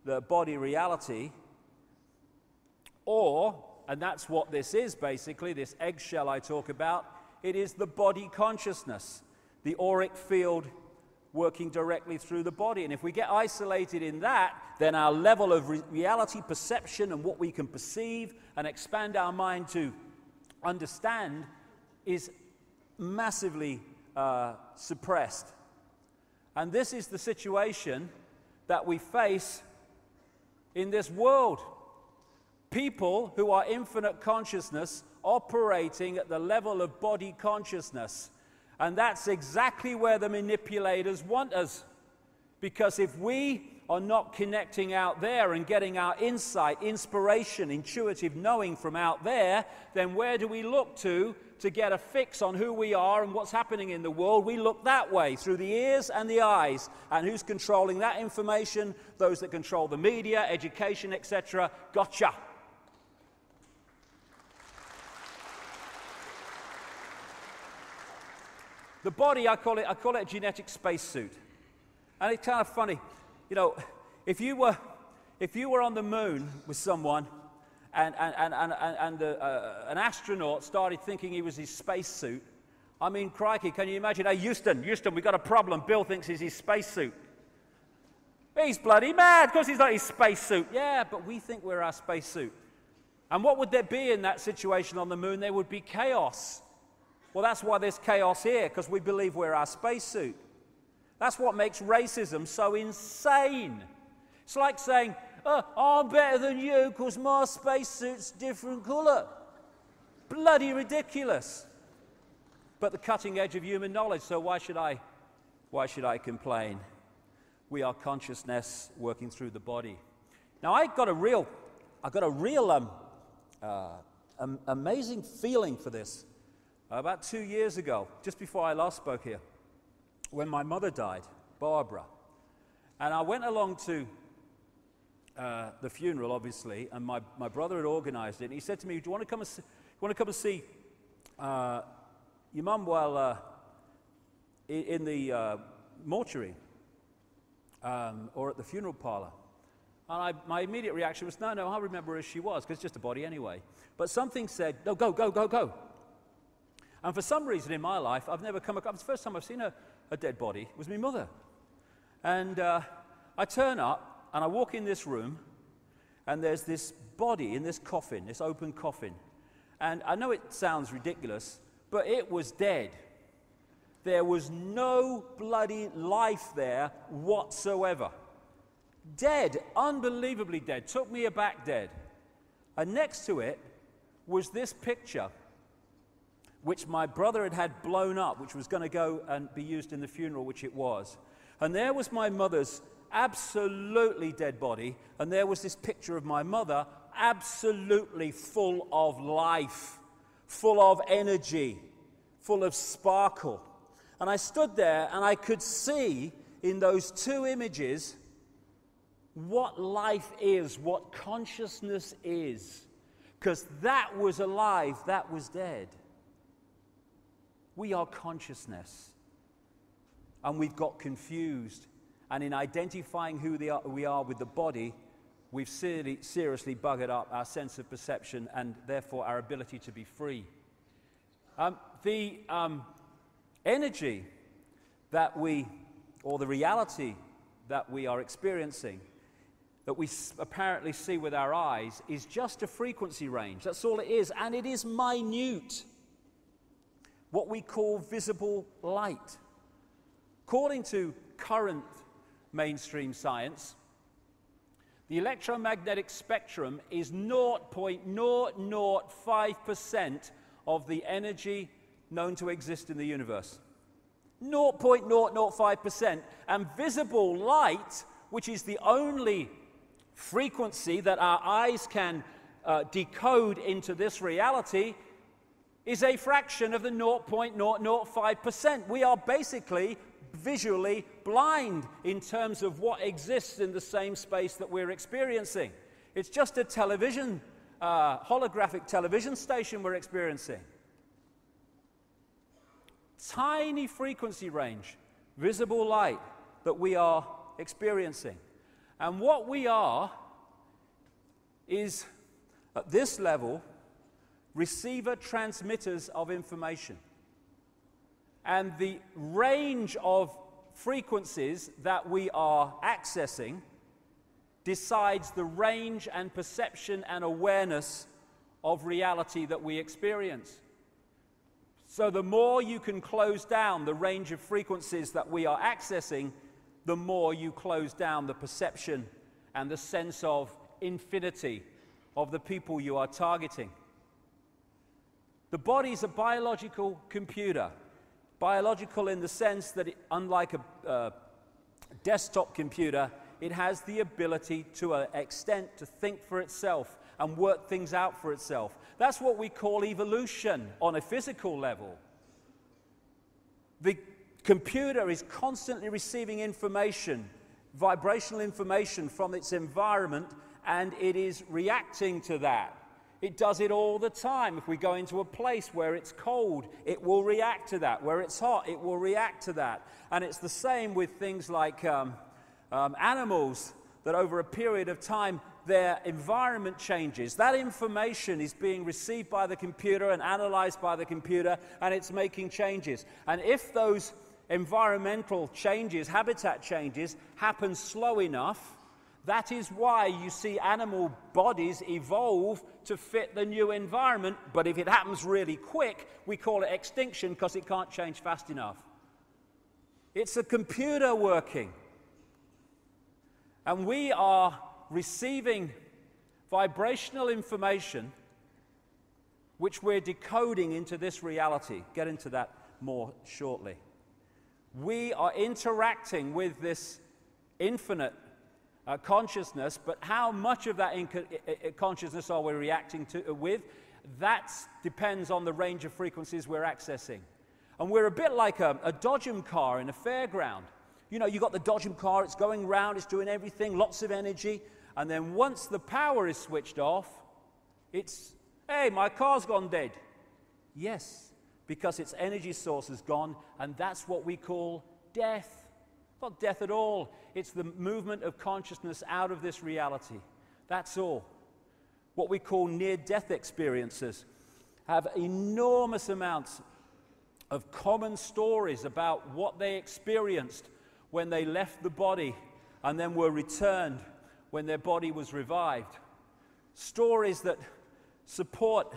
the body reality. Or, and that's what this is basically, this eggshell I talk about, it is the body consciousness, the auric field working directly through the body. And if we get isolated in that, then our level of reality perception and what we can perceive and expand our mind to understand is massively suppressed. And this is the situation that we face in this world. People who are infinite consciousness operating at the level of body consciousness. And that's exactly where the manipulators want us. Because if we are not connecting out there and getting our insight, inspiration, intuitive knowing from out there, then where do we look to get a fix on who we are and what's happening in the world? We look that way, through the ears and the eyes. And who's controlling that information? Those that control the media, education, etc. Gotcha. The body, I call it a genetic spacesuit. And it's kind of funny. You know, if you were on the moon with someone and an astronaut started thinking he was his spacesuit, I mean, crikey, can you imagine? Hey, Houston, we've got a problem. Bill thinks he's his spacesuit. He's bloody mad because he's not his spacesuit. Yeah, but we think we're our spacesuit. And what would there be in that situation on the moon? There would be chaos. Well, that's why there's chaos here, because we believe we're our spacesuit. That's what makes racism so insane. It's like saying, oh, I'm better than you because my spacesuit's different color. Bloody ridiculous. But the cutting edge of human knowledge, so why should I complain? We are consciousness working through the body. Now, I got a real amazing feeling for this. About 2 years ago, just before I last spoke here, when my mother died, Barbara, and I went along to the funeral, obviously, and my brother had organized it, and he said to me, do you want to come and see your mum while in the mortuary or at the funeral parlor? And my immediate reaction was, no, I remember as she was, because it's just a body anyway. But something said, no, go. And for some reason in my life, I've never come across, the first time I've seen a dead body was my mother. And I turn up, and I walk in this room, and there's this body in this coffin, this open coffin. And I know it sounds ridiculous, but it was dead. There was no bloody life there whatsoever. Dead, unbelievably dead, took me aback dead. And next to it was this picture, which my brother had blown up, which was going to go and be used in the funeral, which it was. And there was my mother's absolutely dead body, and there was this picture of my mother absolutely full of life, full of energy, full of sparkle. And I stood there, and I could see in those two images what life is, what consciousness is. Because that was alive, that was dead. We are consciousness, and we've got confused. And in identifying who we are with the body, we've seriously buggered up our sense of perception and therefore our ability to be free. The energy that or the reality that we are experiencing, that we apparently see with our eyes, is just a frequency range. That's all it is, and it is minute. What we call visible light. According to current mainstream science, the electromagnetic spectrum is 0.005% of the energy known to exist in the universe. 0.005%. And visible light, which is the only frequency that our eyes can decode into this reality, is a fraction of the 0.005%. We are basically visually blind in terms of what exists in the same space that we're experiencing. It's just a television, holographic television station we're experiencing. Tiny frequency range, visible light that we are experiencing. And what we are is, at this level, receiver transmitters of information. And the range of frequencies that we are accessing decides the range and perception and awareness of reality that we experience. So the more you can close down the range of frequencies that we are accessing, the more you close down the perception and the sense of infinity of the people you are targeting. The body's a biological computer. Biological in the sense that, unlike a desktop computer, it has the ability to an extent to think for itself and work things out for itself. That's what we call evolution on a physical level. The computer is constantly receiving information, vibrational information from its environment, and it is reacting to that. It does it all the time. If we go into a place where it's cold, it will react to that. Where it's hot, it will react to that. And it's the same with things like animals, that over a period of time, their environment changes. That information is being received by the computer and analyzed by the computer, and it's making changes. And if those environmental changes, habitat changes, happen slow enough, that is why you see animal bodies evolve to fit the new environment. But if it happens really quick, we call it extinction because it can't change fast enough. It's a computer working. And we are receiving vibrational information which we're decoding into this reality. Get into that more shortly. We are interacting with this infinite consciousness, but how much of that consciousness are we reacting to with? That depends on the range of frequencies we're accessing. And we're a bit like a dodgem car in a fairground. You know, you've got the dodgem car, it's going round, it's doing everything, lots of energy, and then once the power is switched off, it's, hey, my car's gone dead. Yes, because its energy source is gone, and that's what we call death. Not death at all. It's the movement of consciousness out of this reality. That's all. What we call near-death experiences have enormous amounts of common stories about what they experienced when they left the body and then were returned when their body was revived. Stories that support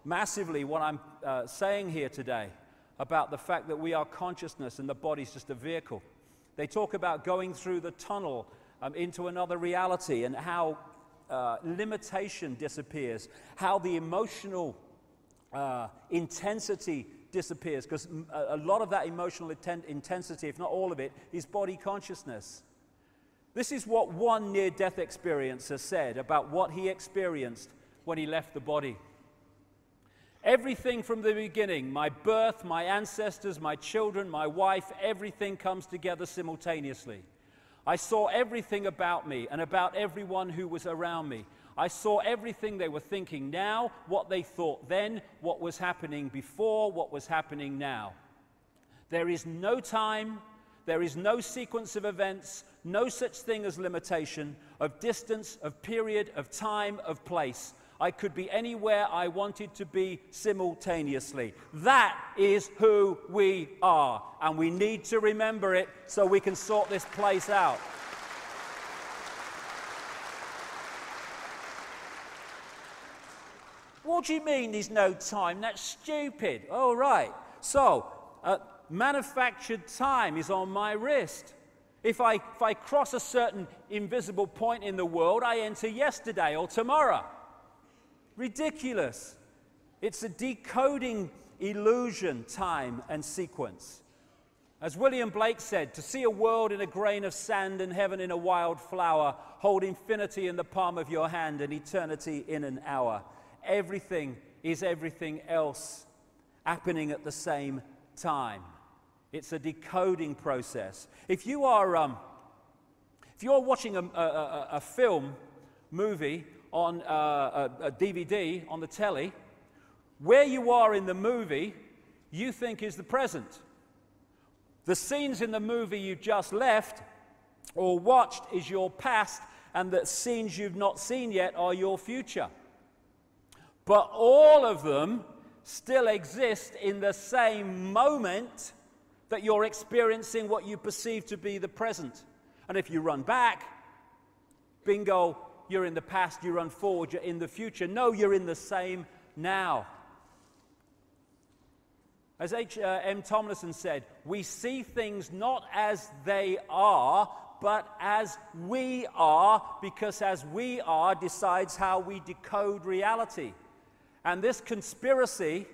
massively what I'm saying here today about the fact that we are consciousness and the body's just a vehicle. They talk about going through the tunnel into another reality and how limitation disappears, how the emotional intensity disappears, because a lot of that emotional intensity, if not all of it, is body consciousness. This is what one near-death experiencer said about what he experienced when he left the body. Everything from the beginning, my birth, my ancestors, my children, my wife, everything comes together simultaneously. I saw everything about me and about everyone who was around me. I saw everything they were thinking now, what they thought then, what was happening before, what was happening now. There is no time, there is no sequence of events, no such thing as limitation, of distance, of period, of time, of place. I could be anywhere I wanted to be simultaneously. That is who we are, and we need to remember it so we can sort this place out. What do you mean there's no time? That's stupid. Oh, right. So, manufactured time is on my wrist. If I cross a certain invisible point in the world, I enter yesterday or tomorrow. Ridiculous. It's a decoding illusion, time and sequence. As William Blake said, to see a world in a grain of sand and heaven in a wild flower, hold infinity in the palm of your hand and eternity in an hour. Everything is everything else happening at the same time. It's a decoding process. If you are watching a movie on a DVD on the telly, where you are in the movie, you think is the present. The scenes in the movie you just left or watched is your past, and the scenes you've not seen yet are your future. But all of them still exist in the same moment that you're experiencing what you perceive to be the present. And if you run back, bingo, you're in the past, you run forward, you're in the future. No, you're in the same now. As H.M. Tomlinson said, we see things not as they are, but as we are, because as we are decides how we decode reality. And this conspiracy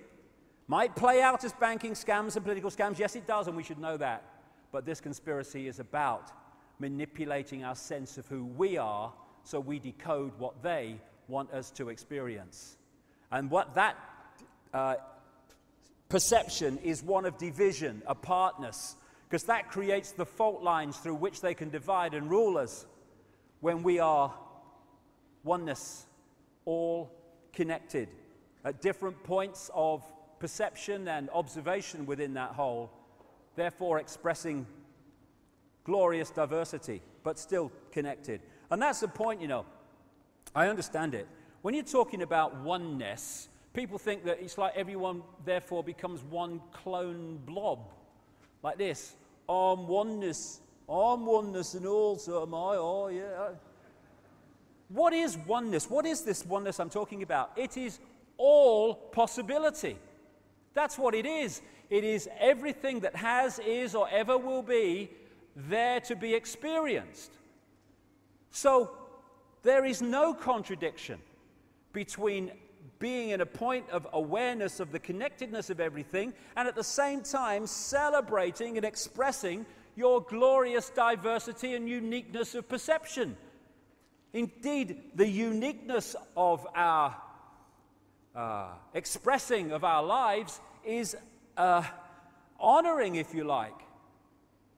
might play out as banking scams and political scams. Yes, it does, and we should know that. But this conspiracy is about manipulating our sense of who we are so we decode what they want us to experience. And what that perception is one of division, apartness, because that creates the fault lines through which they can divide and rule us when we are oneness, all connected at different points of perception and observation within that whole, therefore expressing glorious diversity, but still connected. And that's the point, you know. I understand it. When you're talking about oneness, people think that it's like everyone therefore becomes one clone blob, like this. I'm oneness and also am I, oh yeah. What is oneness? What is this oneness I'm talking about? It is all possibility. That's what it is. It is everything that has, is, or ever will be there to be experienced. So there is no contradiction between being in a point of awareness of the connectedness of everything and at the same time celebrating and expressing your glorious diversity and uniqueness of perception. Indeed, the uniqueness of our expressing of our lives is honoring, if you like,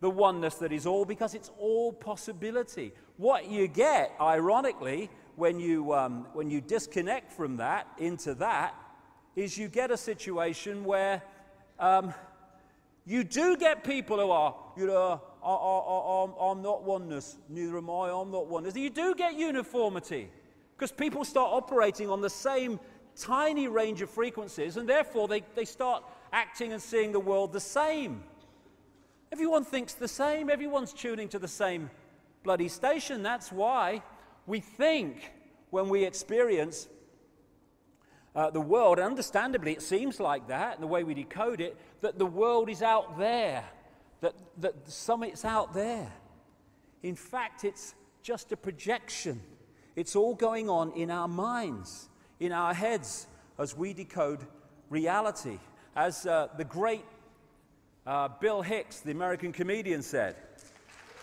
the oneness that is all, because it's all possibility. What you get, ironically, when you disconnect from that into that, is you get a situation where you do get people who are, you know, I'm not oneness, neither am I, I'm not oneness. You do get uniformity, because people start operating on the same tiny range of frequencies, and therefore they start acting and seeing the world the same. Everyone thinks the same, everyone's tuning to the same bloody station. That's why we think when we experience the world, and understandably it seems like that, and the way we decode it, that the world is out there, that it's out there. In fact, it's just a projection. It's all going on in our minds, in our heads, as we decode reality. As the great Bill Hicks, the American comedian, said.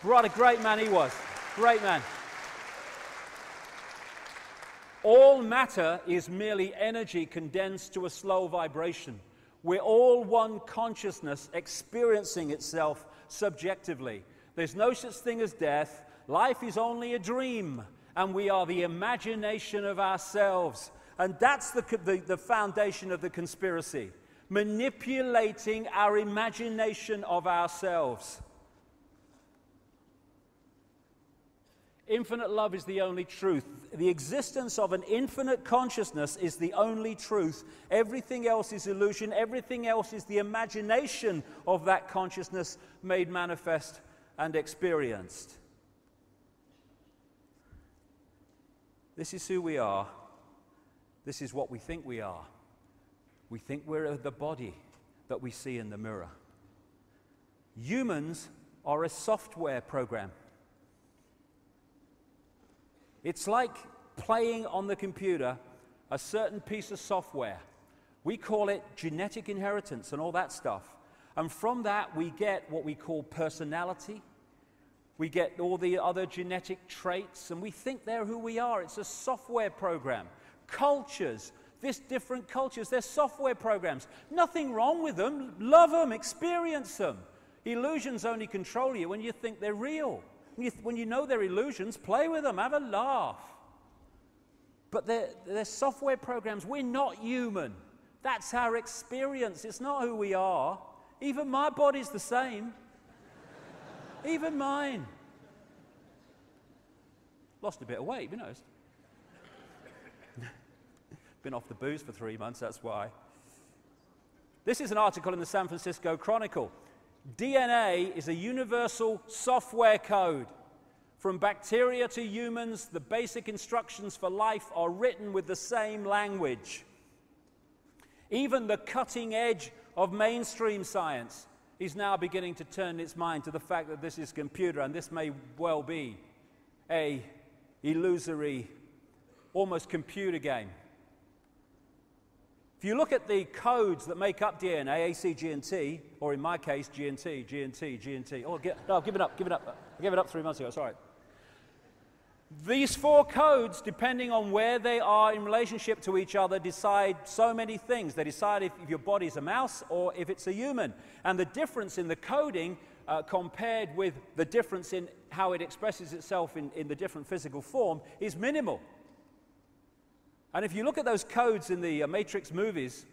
What a great man he was. Great man. All matter is merely energy condensed to a slow vibration. We're all one consciousness experiencing itself subjectively. There's no such thing as death. Life is only a dream, and we are the imagination of ourselves. And that's the foundation of the conspiracy. Manipulating our imagination of ourselves. Infinite love is the only truth. The existence of an infinite consciousness is the only truth. Everything else is illusion. Everything else is the imagination of that consciousness made manifest and experienced. This is who we are. This is what we think we are. We think we're the body that we see in the mirror. Humans are a software program. It's like playing on the computer a certain piece of software. We call it genetic inheritance and all that stuff. And from that we get what we call personality. We get all the other genetic traits, and we think they're who we are. It's a software program. Cultures this different cultures. They're software programs. Nothing wrong with them. Love them, experience them. Illusions only control you when you think they're real. When you know they're illusions, play with them, have a laugh. But they're software programs. We're not human. That's our experience. It's not who we are. Even my body's the same. Even mine. Lost a bit of weight, you noticed. Been off the booze for 3 months, that's why. This is an article in the San Francisco Chronicle. DNA is a universal software code. From bacteria to humans, the basic instructions for life are written with the same language. Even the cutting edge of mainstream science is now beginning to turn its mind to the fact that this is computer, and this may well be a illusory, almost computer game. If you look at the codes that make up DNA, A, C, G, and T, or in my case, G and T, G and T, G and T. Oh, no, give it up. I gave it up 3 months ago, sorry. These 4 codes, depending on where they are in relationship to each other, decide so many things. They decide if your body's a mouse or if it's a human. And the difference in the coding compared with the difference in how it expresses itself in the different physical form is minimal. And if you look at those codes in the Matrix movies,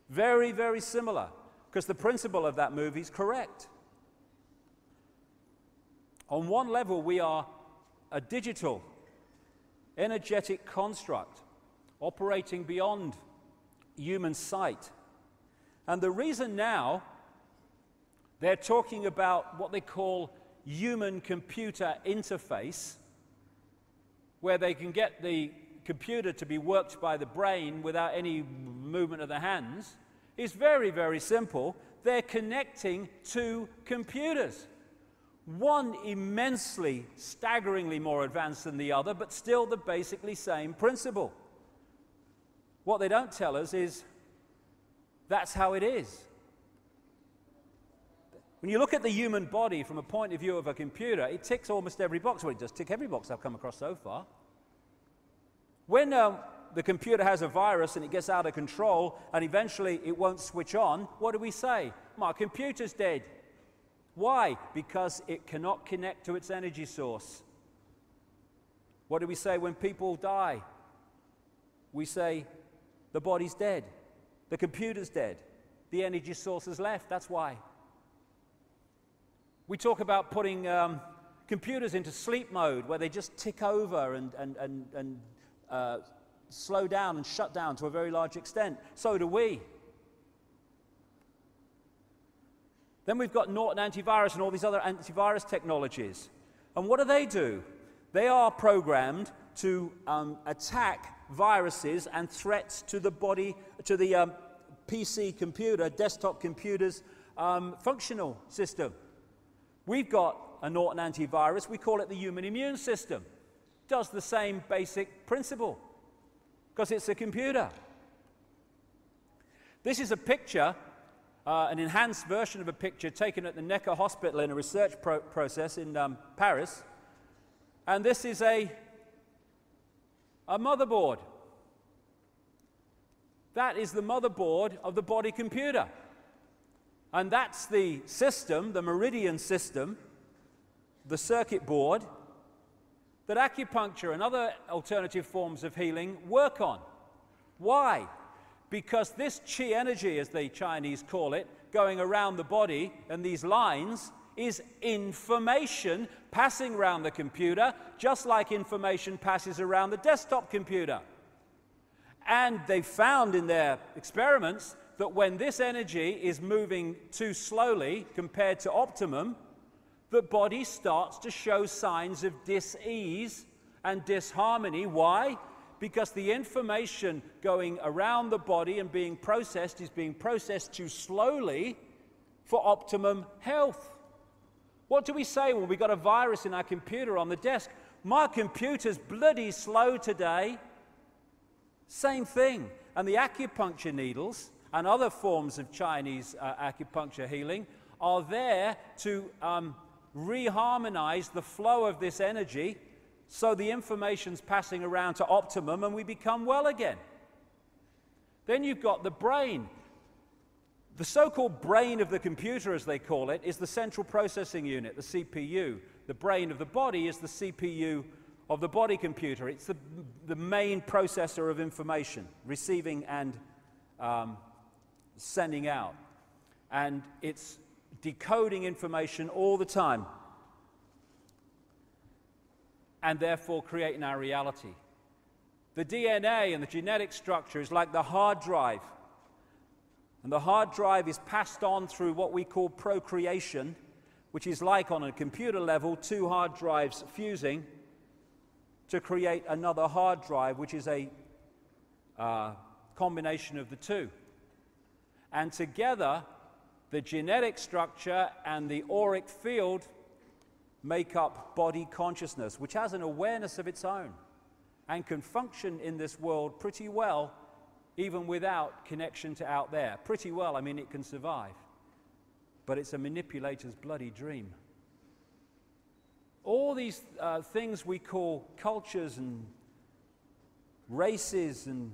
very, very similar, because the principle of that movie is correct. On one level, we are a digital, energetic construct operating beyond human sight. And the reason now they're talking about what they call human-computer interface, where they can get the computer to be worked by the brain without any movement of the hands, is very, very simple. They're connecting 2 computers. One immensely, staggeringly more advanced than the other, but still the basically same principle. What they don't tell us is that's how it is. When you look at the human body from a point of view of a computer, it ticks almost every box. Well, it does tick every box I've come across so far. When the computer has a virus and it gets out of control and eventually it won't switch on, what do we say? My computer's dead. Why? Because it cannot connect to its energy source. What do we say when people die? We say the body's dead, the computer's dead, the energy source is left. That's why. We talk about putting computers into sleep mode where they just tick over and slow down and shut down to a very large extent. So do we. Then we've got Norton antivirus and all these other antivirus technologies. And what do? They are programmed to attack viruses and threats to the body, to the PC computer, desktop computer's functional system. We've got a Norton antivirus. We call it the human immune system. Does the same basic principle because it's a computer. This is a picture, an enhanced version of a picture taken at the Necker Hospital in a research process in Paris. And this is a motherboard. That is the motherboard of the body computer. And that's the system, the meridian system, the circuit board, that acupuncture and other alternative forms of healing work on. Why? Because this chi energy, as the Chinese call it, going around the body and these lines is information passing around the computer, just like information passes around the desktop computer. And they found in their experiments that when this energy is moving too slowly compared to optimum, the body starts to show signs of dis-ease and disharmony. Why? Because the information going around the body and being processed is being processed too slowly for optimum health. What do we say when we've got a virus in our computer on the desk? My computer's bloody slow today. Same thing. And the acupuncture needles and other forms of Chinese acupuncture healing are there to reharmonize the flow of this energy so the information's passing around to optimum and we become well again. Then you've got the brain. The so-called brain of the computer, as they call it, is the central processing unit, the CPU. The brain of the body is the CPU of the body computer. It's the main processor of information, receiving and sending out. And it's decoding information all the time, and therefore creating our reality. The DNA and the genetic structure is like the hard drive. And the hard drive is passed on through what we call procreation, which is like, on a computer level, two hard drives fusing to create another hard drive, which is a combination of the two. And together, the genetic structure and the auric field make up body consciousness, which has an awareness of its own and can function in this world pretty well, even without connection to out there. Pretty well, I mean, it can survive. But it's a manipulator's bloody dream. All these things we call cultures and races and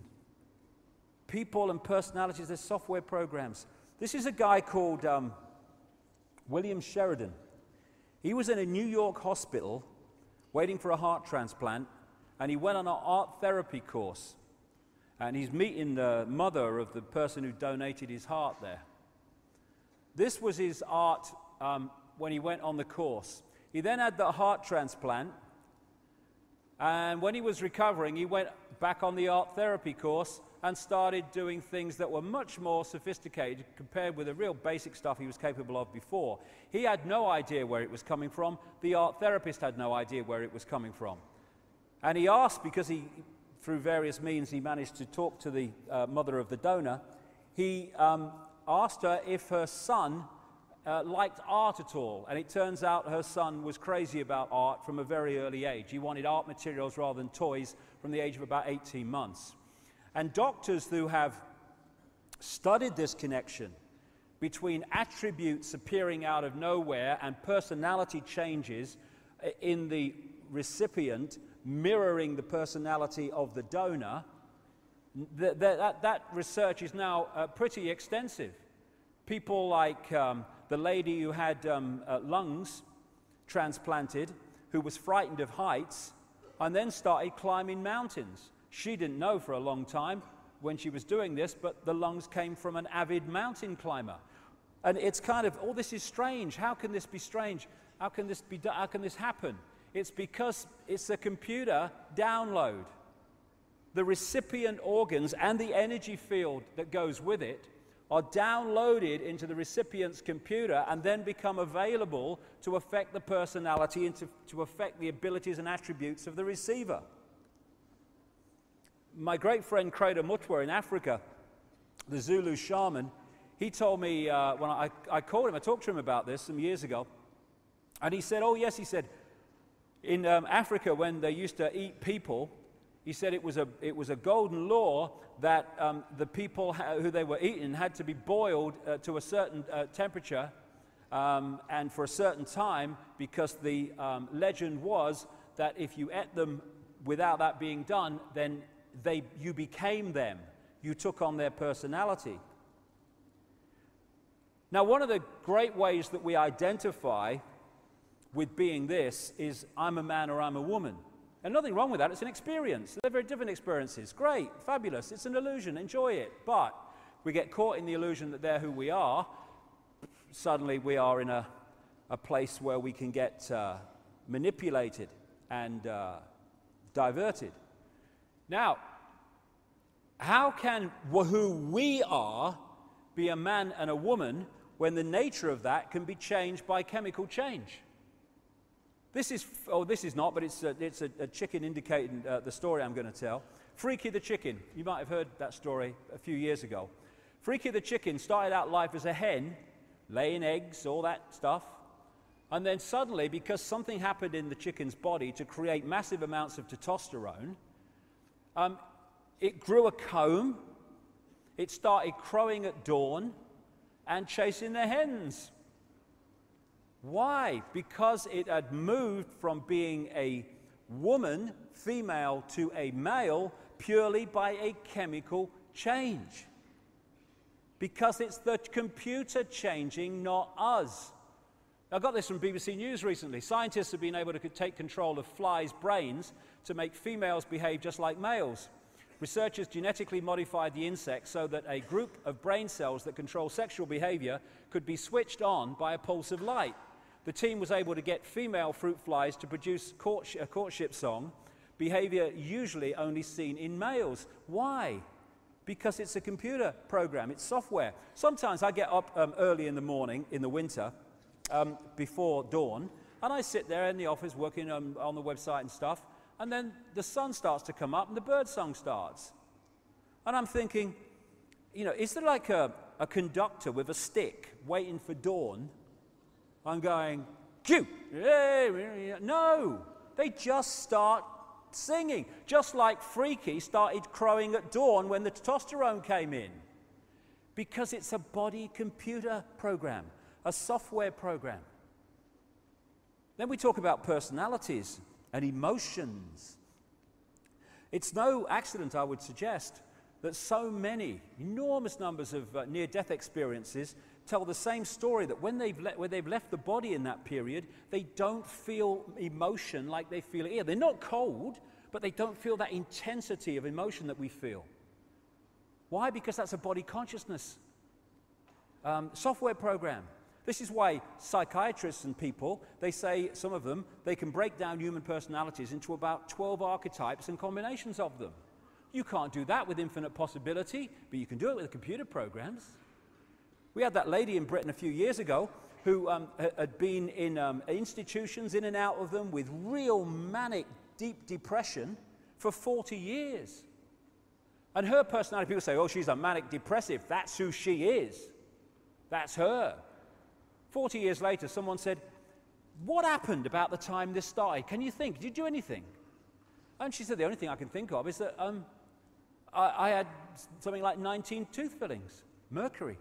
people and personalities, they're software programs. This is a guy called William Sheridan. He was in a New York hospital waiting for a heart transplant, and he went on an art therapy course. And he's meeting the mother of the person who donated his heart there. This was his art when he went on the course. He then had the heart transplant, and when he was recovering, he went back on the art therapy course and started doing things that were much more sophisticated compared with the real basic stuff he was capable of before. He had no idea where it was coming from. The art therapist had no idea where it was coming from. And he asked, because through various means, he managed to talk to the mother of the donor. He asked her if her son liked art at all. And it turns out her son was crazy about art from a very early age. He wanted art materials rather than toys from the age of about 18 months. And doctors who have studied this connection between attributes appearing out of nowhere and personality changes in the recipient mirroring the personality of the donor, that research is now pretty extensive. People like the lady who had lungs transplanted, who was frightened of heights, and then started climbing mountains. She didn't know for a long time when she was doing this, but the lungs came from an avid mountain climber. And it's kind of, oh, this is strange. How can this be strange? How can this happen? It's because it's a computer download. The recipient organs and the energy field that goes with it are downloaded into the recipient's computer and then become available to affect the personality and to affect the abilities and attributes of the receiver. My great friend Creda Mutwa in Africa, the Zulu shaman, he told me when I called him, I talked to him about this some years ago, and he said, oh yes, he said, in Africa when they used to eat people, he said it was a golden law that the people who they were eating had to be boiled to a certain temperature and for a certain time, because the legend was that if you ate them without that being done, then you became them. You took on their personality. Now, one of the great ways that we identify with being this is I'm a man or I'm a woman. And nothing wrong with that. It's an experience. They're very different experiences. Great, fabulous. It's an illusion. Enjoy it. But we get caught in the illusion that they're who we are. Suddenly we are in a place where we can get manipulated and diverted. Now, how can who we are be a man and a woman when the nature of that can be changed by chemical change? This is not, but it's a chicken indicating the story I'm going to tell. Freaky the chicken. You might have heard that story a few years ago. Freaky the chicken started out life as a hen, laying eggs, all that stuff. And then suddenly, because something happened in the chicken's body to create massive amounts of testosterone, it grew a comb, it started crowing at dawn and chasing the hens. Why? Because it had moved from being a woman, female, to a male purely by a chemical change. Because it's the computer changing, not us. I got this from BBC News recently. Scientists have been able to take control of flies' brains to make females behave just like males. Researchers genetically modified the insect so that a group of brain cells that control sexual behavior could be switched on by a pulse of light. The team was able to get female fruit flies to produce a courtship song, behavior usually only seen in males. Why? Because it's a computer program, it's software. Sometimes I get up early in the morning, in the winter, before dawn, and I sit there in the office working on the website and stuff, and then the sun starts to come up and the bird song starts. And I'm thinking, you know, is there like a conductor with a stick waiting for dawn? I'm going, cue! No! They just start singing, just like Freaky started crowing at dawn when the testosterone came in. Because it's a body computer program, a software program. Then we talk about personalities and emotions. It's no accident, I would suggest, that so many, enormous numbers of near-death experiences tell the same story, that when they've left the body in that period, they don't feel emotion like they feel it here. They're not cold, but they don't feel that intensity of emotion that we feel. Why? Because that's a body consciousness software program. This is why psychiatrists and people, they say, some of them, they can break down human personalities into about 12 archetypes and combinations of them. You can't do that with infinite possibility, but you can do it with computer programs. We had that lady in Britain a few years ago who had been in institutions, in and out of them, with real manic, deep depression for 40 years. And her personality, people say, oh, she's a manic depressive. That's who she is. That's her. 40 years later, someone said, what happened about the time this started? Can you think? Did you do anything? And she said, the only thing I can think of is that I had something like 19 tooth fillings, mercury.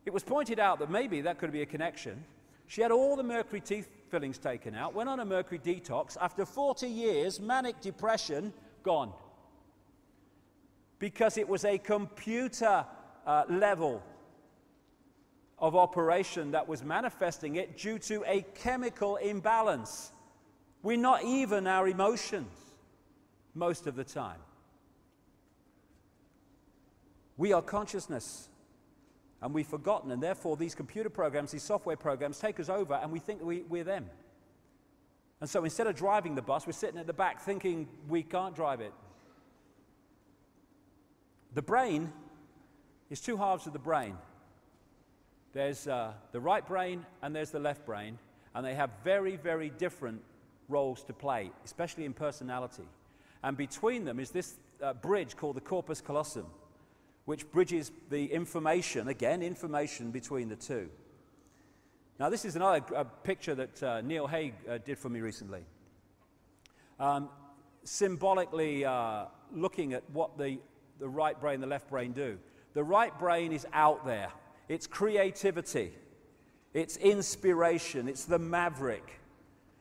It was pointed out that maybe that could be a connection. She had all the mercury teeth fillings taken out, went on a mercury detox. After 40 years, manic depression, gone. Because it was a computer level of operation that was manifesting it due to a chemical imbalance. We're not even our emotions most of the time. We are consciousness, and we've forgotten, and therefore these computer programs, these software programs take us over, and we think we're them. And so instead of driving the bus, we're sitting at the back thinking we can't drive it. The brain is two halves of the brain. There's the right brain and there's the left brain, and they have very, very different roles to play, especially in personality. And between them is this bridge called the corpus callosum, which bridges the information, again, information between the two. Now, this is another picture that Neil Haig did for me recently. Symbolically looking at what the right brain and the left brain do. The right brain is out there. It's creativity. It's inspiration. It's the maverick.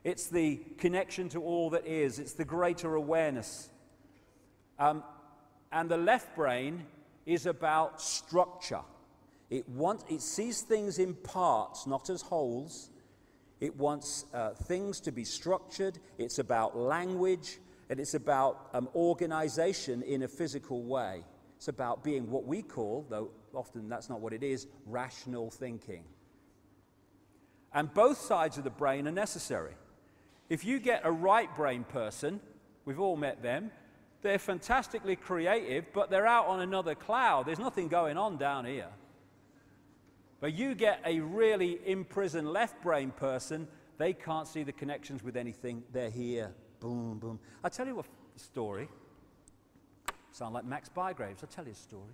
It's the connection to all that is. It's the greater awareness. And the left brain is about structure. It sees things in parts, not as wholes. It wants things to be structured. It's about language, and it's about organization in a physical way. It's about being what we call, though often that's not what it is, rational thinking. And both sides of the brain are necessary. If you get a right brain person, we've all met them, they're fantastically creative, but they're out on another cloud. There's nothing going on down here. But you get a really imprisoned left brain person, they can't see the connections with anything. They're here. Boom, boom. I'll tell you a story. Sound like Max Bygraves. I'll tell you a story.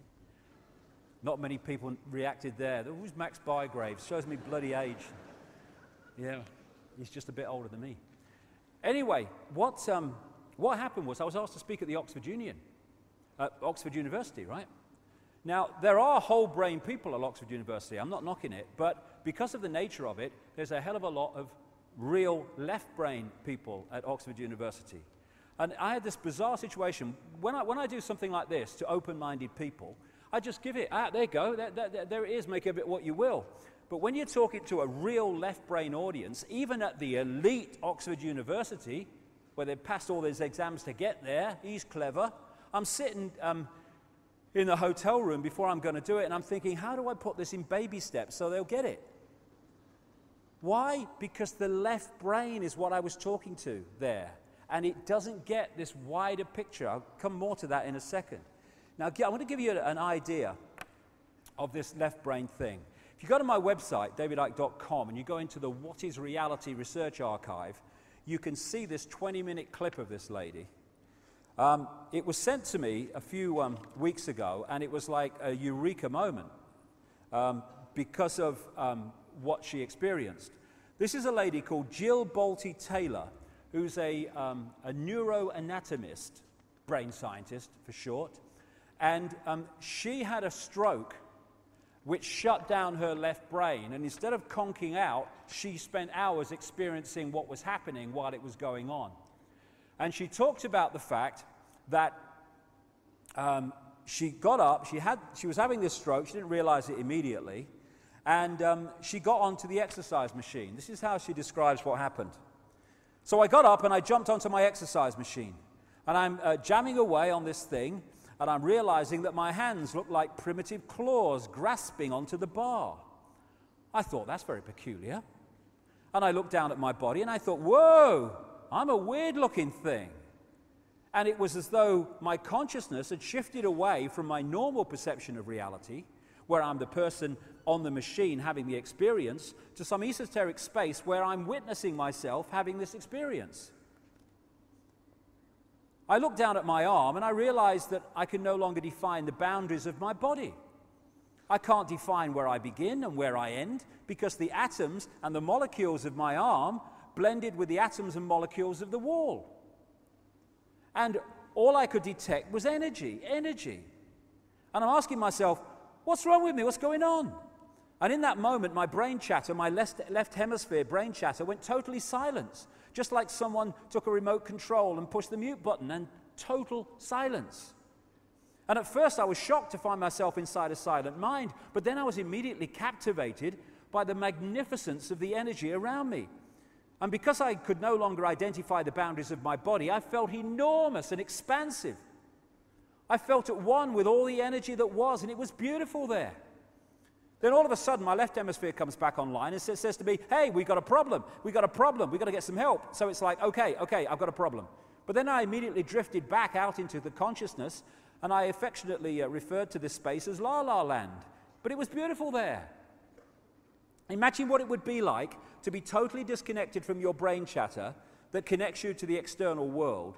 Not many people reacted there. Who's Max Bygraves? Shows me bloody age. Yeah, he's just a bit older than me. Anyway, what happened was I was asked to speak at the Oxford University, right? Now, there are whole brain people at Oxford University. I'm not knocking it, but because of the nature of it, there's a hell of a lot of real left brain people at Oxford University. And I had this bizarre situation. When I do something like this to open-minded people, I just give it, there you go, there it is, make of it what you will. But when you're talking to a real left-brain audience, even at the elite Oxford University, where they've passed all these exams to get there, he's clever, I'm sitting in the hotel room before I'm going to do it, and I'm thinking, how do I put this in baby steps so they'll get it? Why? Because the left brain is what I was talking to there. And it doesn't get this wider picture. I'll come more to that in a second. Now, I want to give you an idea of this left brain thing. If you go to my website, davidike.com, and you go into the What is Reality Research Archive, you can see this 20-minute clip of this lady. It was sent to me a few weeks ago, and it was like a eureka moment because of what she experienced. This is a lady called Jill Bolte Taylor, who's a neuroanatomist, brain scientist for short, and she had a stroke which shut down her left brain, and instead of conking out, she spent hours experiencing what was happening while it was going on. And she talked about the fact that she got up, she was having this stroke, she didn't realize it immediately, and she got onto the exercise machine. This is how she describes what happened. So I got up and I jumped onto my exercise machine. And I'm jamming away on this thing, and I'm realizing that my hands look like primitive claws grasping onto the bar. I thought, that's very peculiar. And I looked down at my body and I thought, whoa, I'm a weird-looking thing. And it was as though my consciousness had shifted away from my normal perception of reality, where I'm the person on the machine having the experience, to some esoteric space where I'm witnessing myself having this experience. I looked down at my arm and I realized that I can no longer define the boundaries of my body. I can't define where I begin and where I end because the atoms and the molecules of my arm blended with the atoms and molecules of the wall. And all I could detect was energy. And I'm asking myself, what's wrong with me? What's going on? And in that moment, my brain chatter, my left hemisphere brain chatter went totally silent, just like someone took a remote control and pushed the mute button, and total silence. And at first I was shocked to find myself inside a silent mind, but then I was immediately captivated by the magnificence of the energy around me. And because I could no longer identify the boundaries of my body, I felt enormous and expansive. I felt at one with all the energy that was, and it was beautiful there. Then all of a sudden, my left hemisphere comes back online and says to me, hey, we've got a problem, we've got to get some help. So it's like, okay, I've got a problem. But then I immediately drifted back out into the consciousness, and I affectionately referred to this space as La La Land. But it was beautiful there. Imagine what it would be like to be totally disconnected from your brain chatter that connects you to the external world.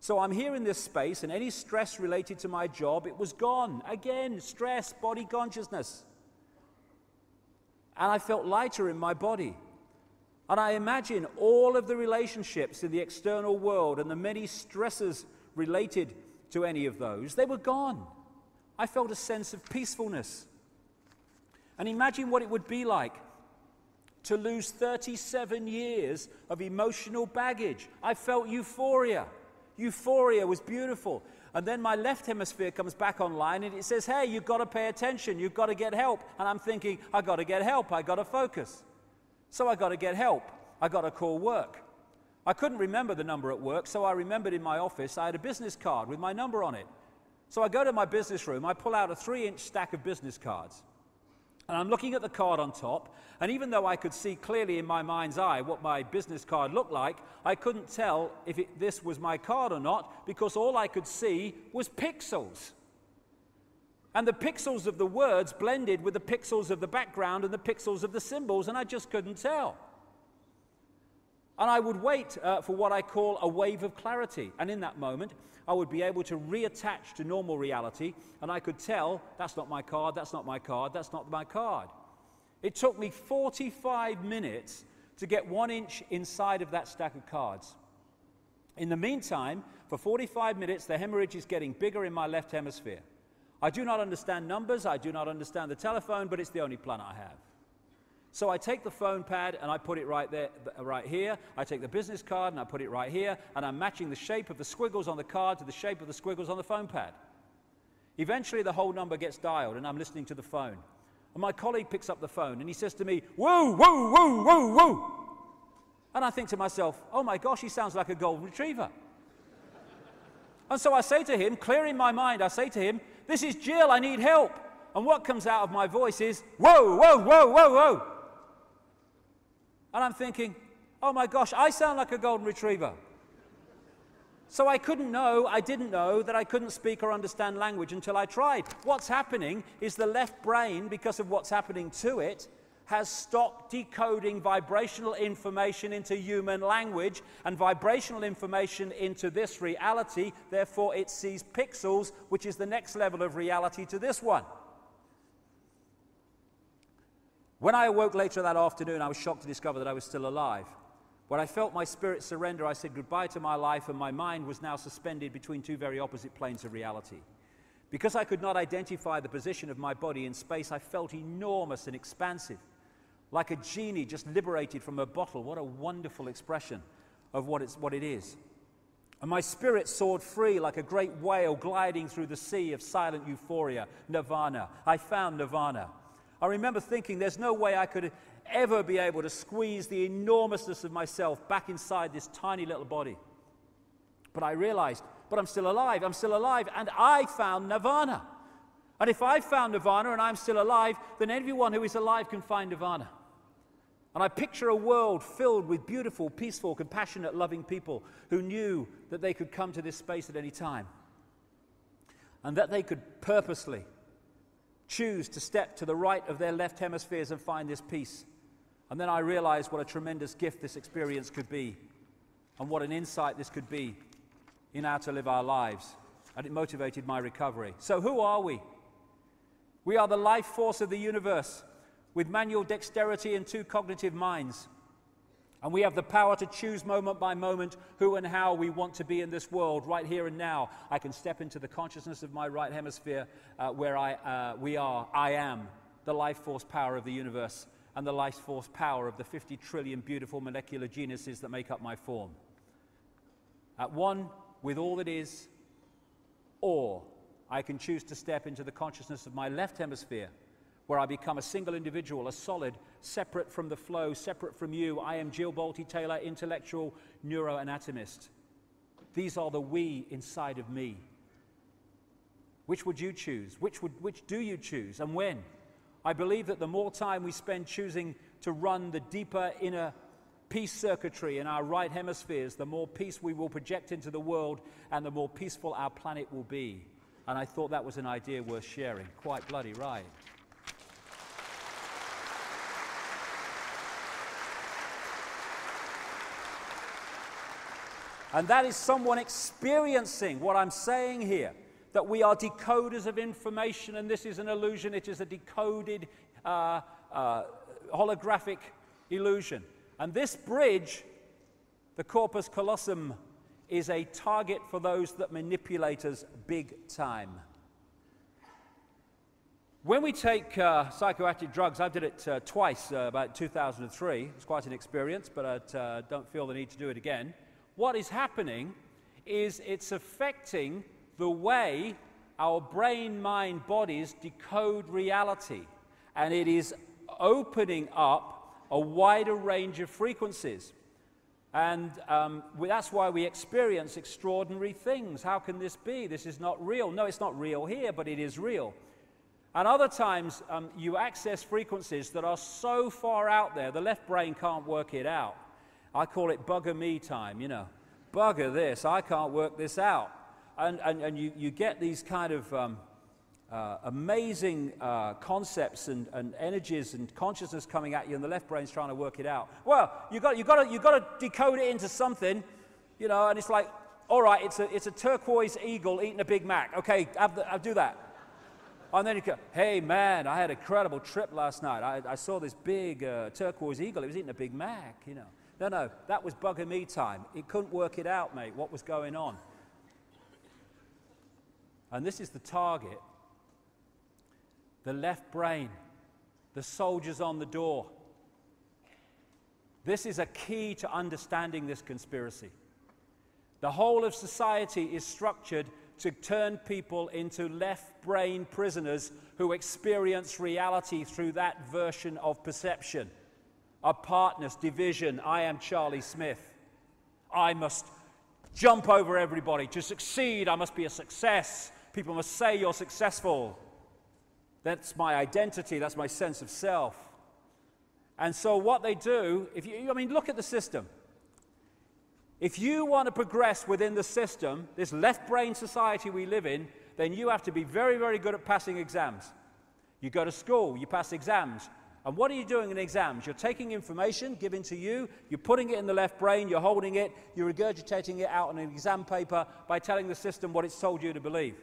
So I'm here in this space, and any stress related to my job, it was gone. Again, stress, body consciousness. And I felt lighter in my body. And I imagine all of the relationships in the external world and the many stresses related to any of those, they were gone. I felt a sense of peacefulness. And imagine what it would be like to lose 37 years of emotional baggage. I felt euphoria. Euphoria was beautiful. And then my left hemisphere comes back online and it says, hey, you've got to pay attention, you've got to get help. And I'm thinking, I've got to get help, I've got to focus. So I've got to get help, I've got to call work. I couldn't remember the number at work, so I remembered in my office I had a business card with my number on it. So I go to my business room, I pull out a 3-inch stack of business cards. And I'm looking at the card on top, and even though I could see clearly in my mind's eye what my business card looked like, I couldn't tell if this was my card or not, because all I could see was pixels. And the pixels of the words blended with the pixels of the background and the pixels of the symbols, and I just couldn't tell. And I would wait for what I call a wave of clarity, and in that moment, I would be able to reattach to normal reality, and I could tell, that's not my card, that's not my card, that's not my card. It took me 45 minutes to get 1 inch inside of that stack of cards. In the meantime, for 45 minutes, the hemorrhage is getting bigger in my left hemisphere. I do not understand numbers, I do not understand the telephone, but it's the only plan I have. So I take the phone pad and I put it right there, right here. I take the business card and I put it right here, and I'm matching the shape of the squiggles on the card to the shape of the squiggles on the phone pad. Eventually the whole number gets dialed and I'm listening to the phone. And my colleague picks up the phone and he says to me, "Whoa, whoa, whoa, whoa, whoa." And I think to myself, oh my gosh, he sounds like a golden retriever. And so I say to him, clearing my mind, I say to him, "This is Jill, I need help." And what comes out of my voice is, "Whoa, whoa, whoa, whoa, whoa." And I'm thinking, oh my gosh, I sound like a golden retriever. So I didn't know that I couldn't speak or understand language until I tried. What's happening is the left brain, because of what's happening to it, has stopped decoding vibrational information into human language and vibrational information into this reality. Therefore, it sees pixels, which is the next level of reality to this one. When I awoke later that afternoon, I was shocked to discover that I was still alive. When I felt my spirit surrender, I said goodbye to my life, and my mind was now suspended between two very opposite planes of reality. Because I could not identify the position of my body in space, I felt enormous and expansive, like a genie just liberated from a bottle. What a wonderful expression of what it is. And my spirit soared free like a great whale gliding through the sea of silent euphoria, nirvana. I found nirvana. I remember thinking there's no way I could ever be able to squeeze the enormousness of myself back inside this tiny little body. But I realized, but I'm still alive, and I found nirvana. And if I found nirvana and I'm still alive, then everyone who is alive can find nirvana. And I picture a world filled with beautiful, peaceful, compassionate, loving people who knew that they could come to this space at any time, and that they could purposely choose to step to the right of their left hemispheres and find this peace. And then I realized what a tremendous gift this experience could be, and what an insight this could be in how to live our lives. And it motivated my recovery. So who are we? We are the life force of the universe, with manual dexterity and two cognitive minds. And we have the power to choose moment by moment who and how we want to be in this world, right here and now. I can step into the consciousness of my right hemisphere where I am the life force power of the universe and the life force power of the 50 trillion beautiful molecular genuses that make up my form. At one with all that is, or I can choose to step into the consciousness of my left hemisphere, where I become a single individual, a solid, separate from the flow, separate from you. I am Jill Bolte-Taylor, intellectual neuroanatomist. These are the we inside of me. Which would you choose? Which do you choose, and when? I believe that the more time we spend choosing to run the deeper inner peace circuitry in our right hemispheres, the more peace we will project into the world, and the more peaceful our planet will be. And I thought that was an idea worth sharing. Quite bloody right. And that is someone experiencing what I'm saying here, that we are decoders of information, and this is an illusion. It is a decoded holographic illusion. And this bridge, the corpus callosum, is a target for those that manipulate us big time. When we take psychoactive drugs, I did it twice, about 2003. It's quite an experience, but I don't feel the need to do it again. What is happening is it's affecting the way our brain, mind, bodies decode reality. And it is opening up a wider range of frequencies. And that's why we experience extraordinary things. How can this be? This is not real. No, it's not real here, but it is real. And other times, you access frequencies that are so far out there, the left brain can't work it out. I call it bugger me time, you know. Bugger this, I can't work this out. And you get these kind of amazing concepts and energies and consciousness coming at you, and the left brain's trying to work it out. Well, you got to decode it into something, you know. And it's like, all right, it's a turquoise eagle eating a Big Mac. Okay, I'll do that. And then you go, hey man, I had an incredible trip last night. I saw this big turquoise eagle. It was eating a Big Mac, you know. No, that was bugger me time. It couldn't work it out, mate, what was going on. And this is the target. The left brain, the soldiers on the door. This is a key to understanding this conspiracy. The whole of society is structured to turn people into left-brain prisoners who experience reality through that version of perception. Apartness, division, I am Charlie Smith. I must jump over everybody. To succeed, I must be a success. People must say you're successful. That's my identity, that's my sense of self. And so what they do, look at the system. If you want to progress within the system, this left-brain society we live in, then you have to be very, very good at passing exams. You go to school, you pass exams. And what are you doing in exams? You're taking information given to you, you're putting it in the left brain, you're holding it, you're regurgitating it out on an exam paper by telling the system what it's told you to believe.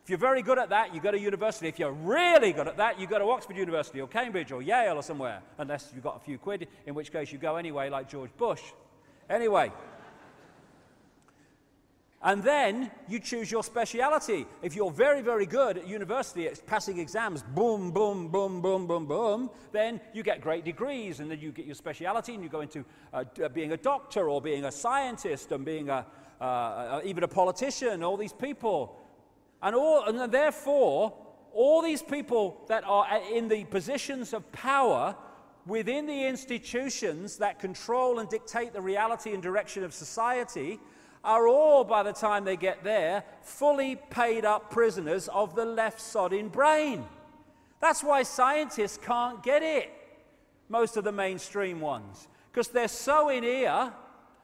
If you're very good at that, you go to university. If you're really good at that, you go to Oxford University or Cambridge or Yale or somewhere, unless you've got a few quid, in which case you go anyway, like George Bush. Anyway. And then you choose your speciality. If you're very, very good at university at passing exams, boom, boom, boom, boom, boom, boom, then you get great degrees, and then you get your speciality, and you go into being a doctor or being a scientist and being even a politician, all these people. And therefore, all these people that are in the positions of power within the institutions that control and dictate the reality and direction of society are all, by the time they get there, fully paid up prisoners of the left-sodding brain. That's why scientists can't get it, most of the mainstream ones, because they're so in ear.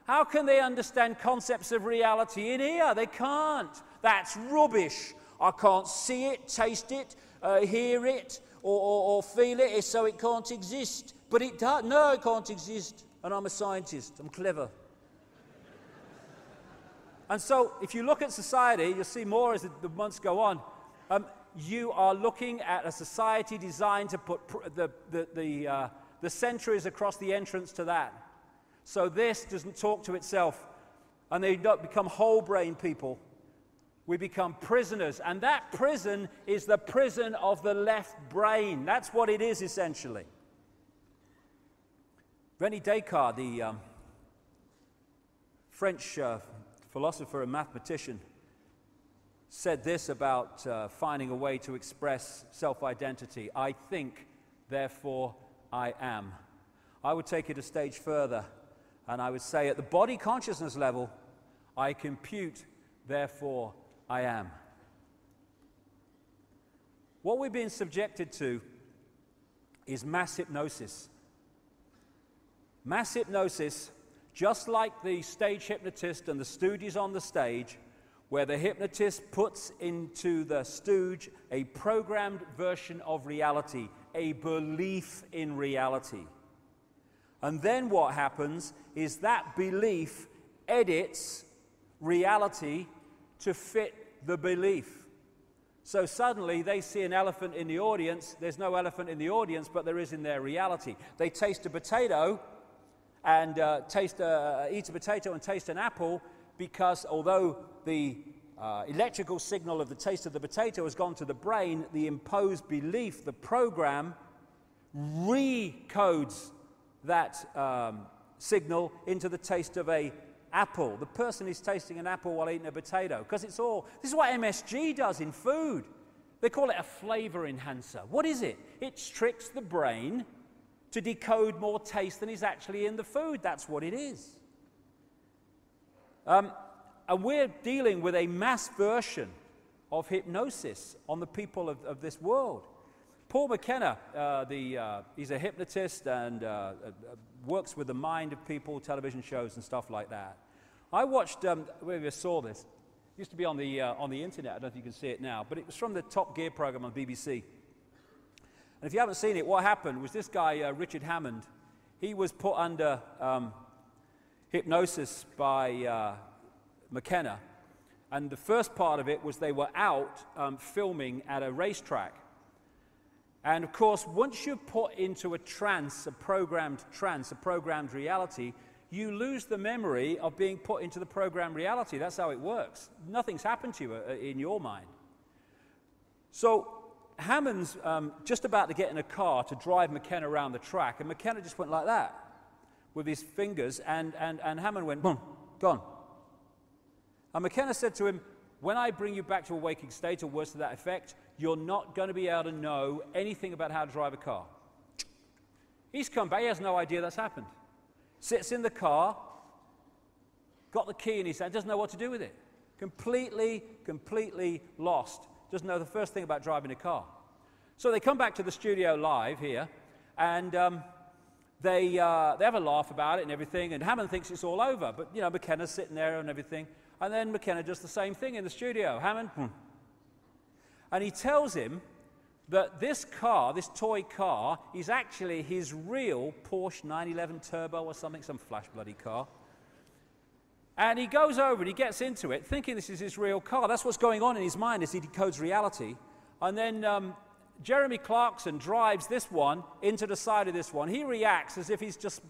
How can they understand concepts of reality in ear? They can't. That's rubbish. I can't see it, taste it, hear it, or feel it, so it can't exist. But it does. No, it can't exist. And I'm a scientist. I'm clever. And so, if you look at society, you'll see more as the months go on. You are looking at a society designed to put the centuries across the entrance to that. So this doesn't talk to itself, and they don't become whole-brain people. We become prisoners, and that prison is the prison of the left brain. That's what it is, essentially. René Descartes, the French philosopher and mathematician, said this about finding a way to express self-identity. I think, therefore I am. I would take it a stage further, and I would say at the body consciousness level, I compute, therefore I am. What we're being subjected to is mass hypnosis. Mass hypnosis, just like the stage hypnotist and the stooges on the stage, where the hypnotist puts into the stooge a programmed version of reality, a belief in reality. And then what happens is that belief edits reality to fit the belief. So suddenly they see an elephant in the audience. There's no elephant in the audience, but there is in their reality. They taste a potato and eat a potato and taste an apple, because although the electrical signal of the taste of the potato has gone to the brain, the imposed belief, the program, recodes that signal into the taste of an apple. The person is tasting an apple while eating a potato, because this is what MSG does in food. They call it a flavor enhancer. What is it? It tricks the brain to decode more taste than is actually in the food. That's what it is. And we're dealing with a mass version of hypnosis on the people of this world. Paul McKenna, he's a hypnotist and works with the mind of people, television shows and stuff like that. I watched, whoever saw this, it used to be on the internet, I don't know if you can see it now, but it was from the Top Gear program on BBC. And if you haven't seen it, what happened was this guy, Richard Hammond, he was put under hypnosis by McKenna. And the first part of it was they were out filming at a racetrack. And of course, once you're put into a trance, a programmed reality, you lose the memory of being put into the programmed reality. That's how it works. Nothing's happened to you in your mind. So Hammond's just about to get in a car to drive McKenna around the track, and McKenna just went like that. with his fingers, and Hammond went, boom, gone. And McKenna said to him, when I bring you back to a waking state, or worse to that effect, you're not going to be able to know anything about how to drive a car. He's come back, he has no idea that's happened. Sits in the car, got the key in his hand, doesn't know what to do with it. Completely lost. Doesn't know the first thing about driving a car. So they come back to the studio live here, and they have a laugh about it and everything, and Hammond thinks it's all over, but, you know, McKenna's sitting there and everything, and then McKenna does the same thing in the studio. Hammond, and he tells him that this car, this toy car, is actually his real Porsche 911 Turbo or something, some flash bloody car. And he goes over and he gets into it, thinking this is his real car. That's what's going on in his mind as he decodes reality. And then Jeremy Clarkson drives this one into the side of this one. He reacts as if he's just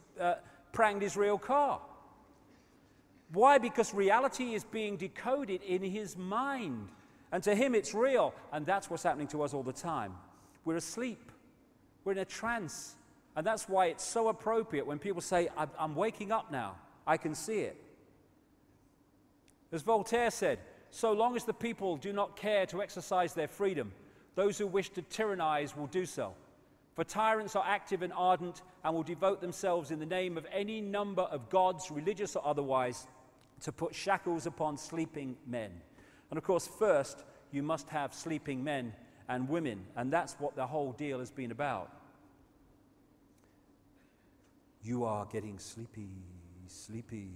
pranged his real car. Why? Because reality is being decoded in his mind. And to him it's real. And that's what's happening to us all the time. We're asleep. We're in a trance. And that's why it's so appropriate when people say, I'm waking up now. I can see it. As Voltaire said, so long as the people do not care to exercise their freedom, those who wish to tyrannize will do so. For tyrants are active and ardent and will devote themselves in the name of any number of gods, religious or otherwise, to put shackles upon sleeping men. And of course, first, you must have sleeping men and women, and that's what the whole deal has been about. You are getting sleepy, sleepy.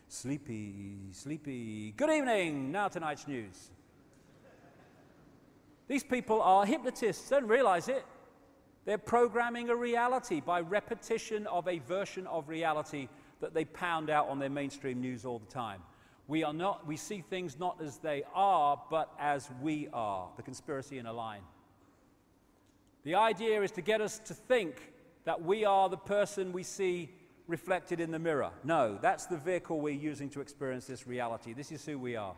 Sleepy, sleepy. Good evening. Now tonight's news. These people are hypnotists. Don't realize it. They're programming a reality by repetition of a version of reality that they pound out on their mainstream news all the time. We see things not as they are, but as we are. The conspiracy in a line. The idea is to get us to think that we are the person we see reflected in the mirror. No, that's the vehicle we're using to experience this reality. This is who we are.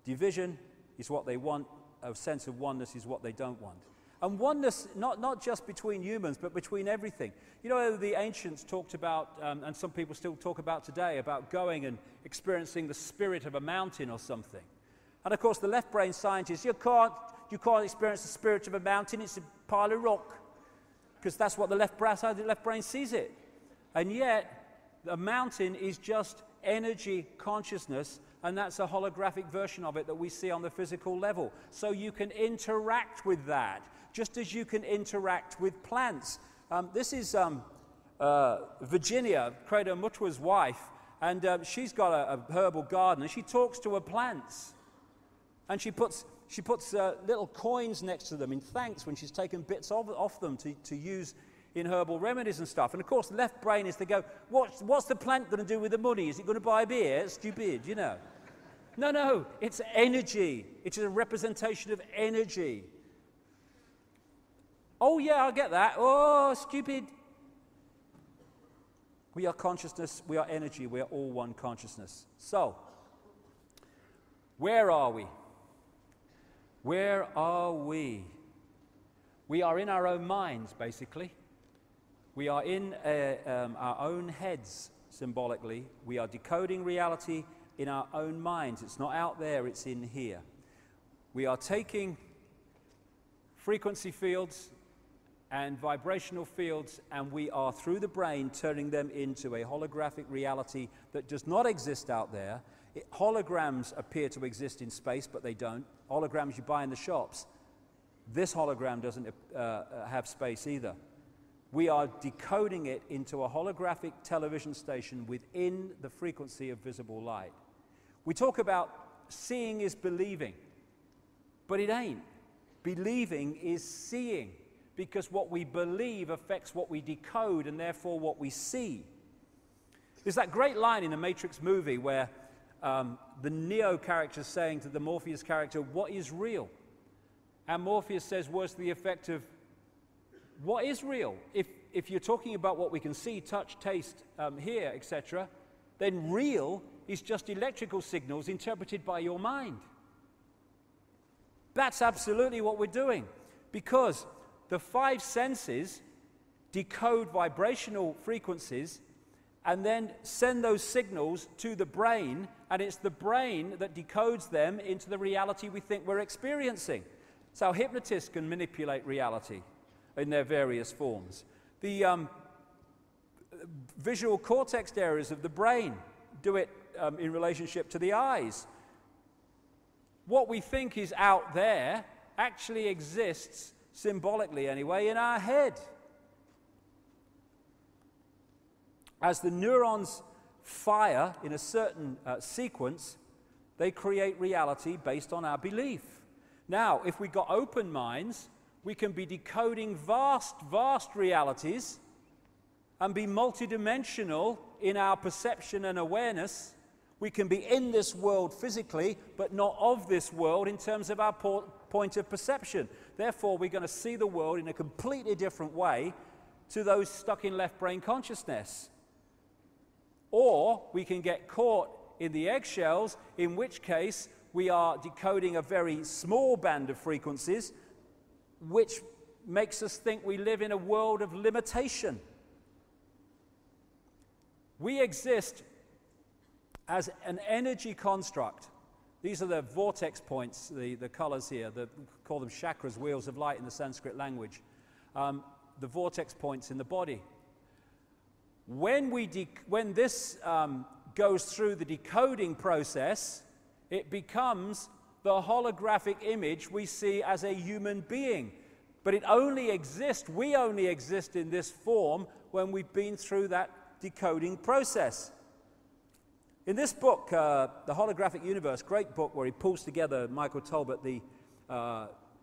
Division is what they want. A sense of oneness is what they don't want. And oneness, not just between humans, but between everything. You know, the ancients talked about, and some people still talk about today, about going and experiencing the spirit of a mountain or something. And of course, the left-brain scientists, you can't experience the spirit of a mountain, it's a pile of rock. Because that's what the left brain sees it. And yet, a mountain is just energy consciousness, and that's a holographic version of it that we see on the physical level. So you can interact with that, just as you can interact with plants. This is Virginia, Credo Mutwa's wife, and she's got a herbal garden, and she talks to her plants. And she puts little coins next to them in thanks when she's taken bits off them to use in herbal remedies and stuff. And of course, the left brain is to go, what's the plant going to do with the money? Is it going to buy beer? It's stupid, you know. No, it's energy. It's a representation of energy. Oh yeah, I get that. Oh, stupid. We are consciousness, we are energy, we are all one consciousness. So, where are we? Where are we? We are in our own minds, basically. We are in our own heads, symbolically. We are decoding reality in our own minds. It's not out there, it's in here. We are taking frequency fields and vibrational fields, and we are, through the brain, turning them into a holographic reality that does not exist out there. Holograms appear to exist in space, but they don't. Holograms you buy in the shops. This hologram doesn't have space either. We are decoding it into a holographic television station within the frequency of visible light. We talk about seeing is believing, but it ain't. Believing is seeing, because what we believe affects what we decode and therefore what we see. There's that great line in the Matrix movie where the Neo character is saying to the Morpheus character, what is real? And Morpheus says words to the effect of, what is real? If you're talking about what we can see, touch, taste, hear, etc., then real is just electrical signals interpreted by your mind. That's absolutely what we're doing, because the five senses decode vibrational frequencies, and then send those signals to the brain, and it's the brain that decodes them into the reality we think we're experiencing. So hypnotists can manipulate reality in their various forms. The visual cortex areas of the brain do it in relationship to the eyes. What we think is out there actually exists, symbolically anyway, in our head. As the neurons fire in a certain sequence, they create reality based on our belief. Now, if we've got open minds, we can be decoding vast, vast realities and be multidimensional in our perception and awareness. We can be in this world physically, but not of this world in terms of our point of perception. Therefore, we're going to see the world in a completely different way to those stuck in left brain consciousness. Or we can get caught in the eggshells, in which case we are decoding a very small band of frequencies, which makes us think we live in a world of limitation. We exist as an energy construct. These are the vortex points, the colors here, call them chakras, wheels of light in the Sanskrit language. The vortex points in the body. When this goes through the decoding process, it becomes the holographic image we see as a human being. But it only exists, we only exist in this form when we've been through that decoding process. In this book, The Holographic Universe, great book where he pulls together, Michael Talbot, the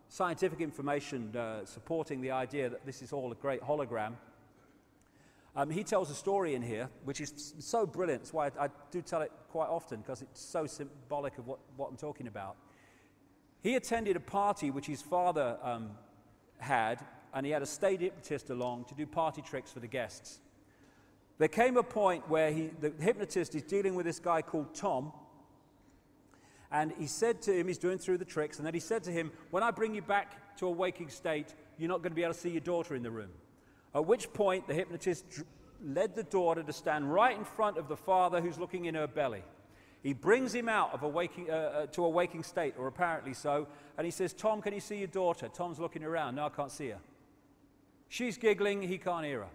scientific information supporting the idea that this is all a great hologram. He tells a story in here, which is so brilliant. That's why I do tell it quite often, because it's so symbolic of what I'm talking about. He attended a party which his father had, and he had a state hypnotist along to do party tricks for the guests. There came a point where the hypnotist is dealing with this guy called Tom, and he said to him, he's doing through the tricks, and then he said to him, when I bring you back to a waking state, you're not going to be able to see your daughter in the room. At which point, the hypnotist led the daughter to stand right in front of the father who's looking in her belly. He brings him out of to a waking state, or apparently so, and he says, Tom, can you see your daughter? Tom's looking around. No, I can't see her. She's giggling. He can't hear her.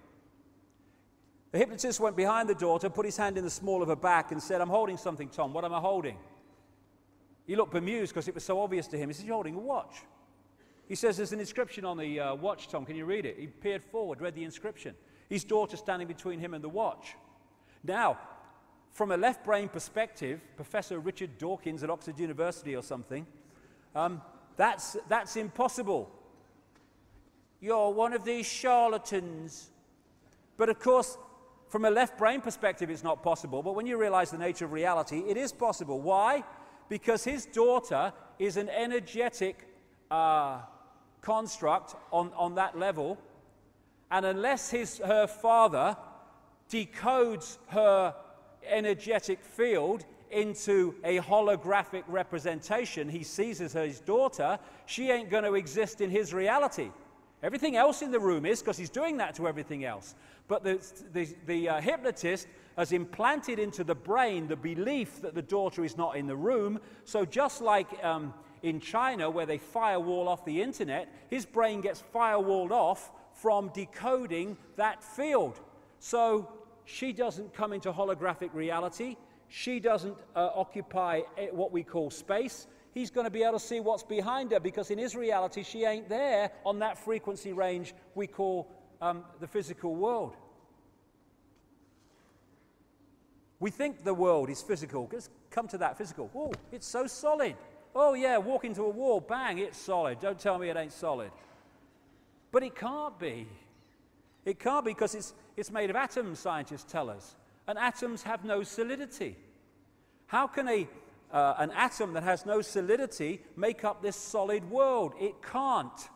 The hypnotist went behind the daughter, put his hand in the small of her back, and said, I'm holding something, Tom. What am I holding? He looked bemused because it was so obvious to him. He said, you're holding a watch. He says, there's an inscription on the watch, Tom. Can you read it? He peered forward, read the inscription. His daughter standing between him and the watch. Now, from a left brain perspective, Professor Richard Dawkins at Oxford University or something, that's impossible. You're one of these charlatans. But of course, from a left brain perspective, it's not possible. But when you realize the nature of reality, it is possible. Why? Because his daughter is an energetic construct on that level, and unless her father decodes her energetic field into a holographic representation he sees as his daughter, she ain't going to exist in his reality. Everything else in the room is, because he's doing that to everything else. But the hypnotist has implanted into the brain the belief that the daughter is not in the room. So just like in China, where they firewall off the internet, his brain gets firewalled off from decoding that field. So she doesn't come into holographic reality. She doesn't occupy what we call space. He's going to be able to see what's behind her, because in his reality, she ain't there on that frequency range we call the physical world. We think the world is physical. Let's come to that physical. Oh, it's so solid. Oh, yeah, walk into a wall, bang, it's solid. Don't tell me it ain't solid. But it can't be. It can't be, because it's made of atoms, scientists tell us. And atoms have no solidity. How can an atom that has no solidity make up this solid world? It can't.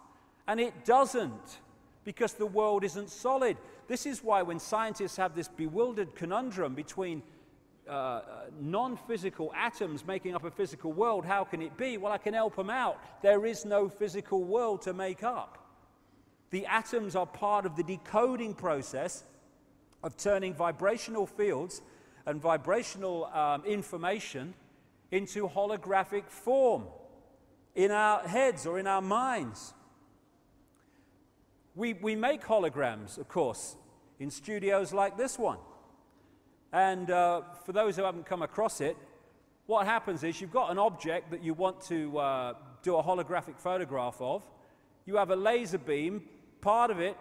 And it doesn't, because the world isn't solid. This is why when scientists have this bewildered conundrum between non-physical atoms making up a physical world, how can it be? Well, I can help them out. There is no physical world to make up. The atoms are part of the decoding process of turning vibrational fields and vibrational information into holographic form in our heads or in our minds. We make holograms, of course, in studios like this one. And for those who haven't come across it, what happens is you've got an object that you want to do a holographic photograph of. You have a laser beam. Part of it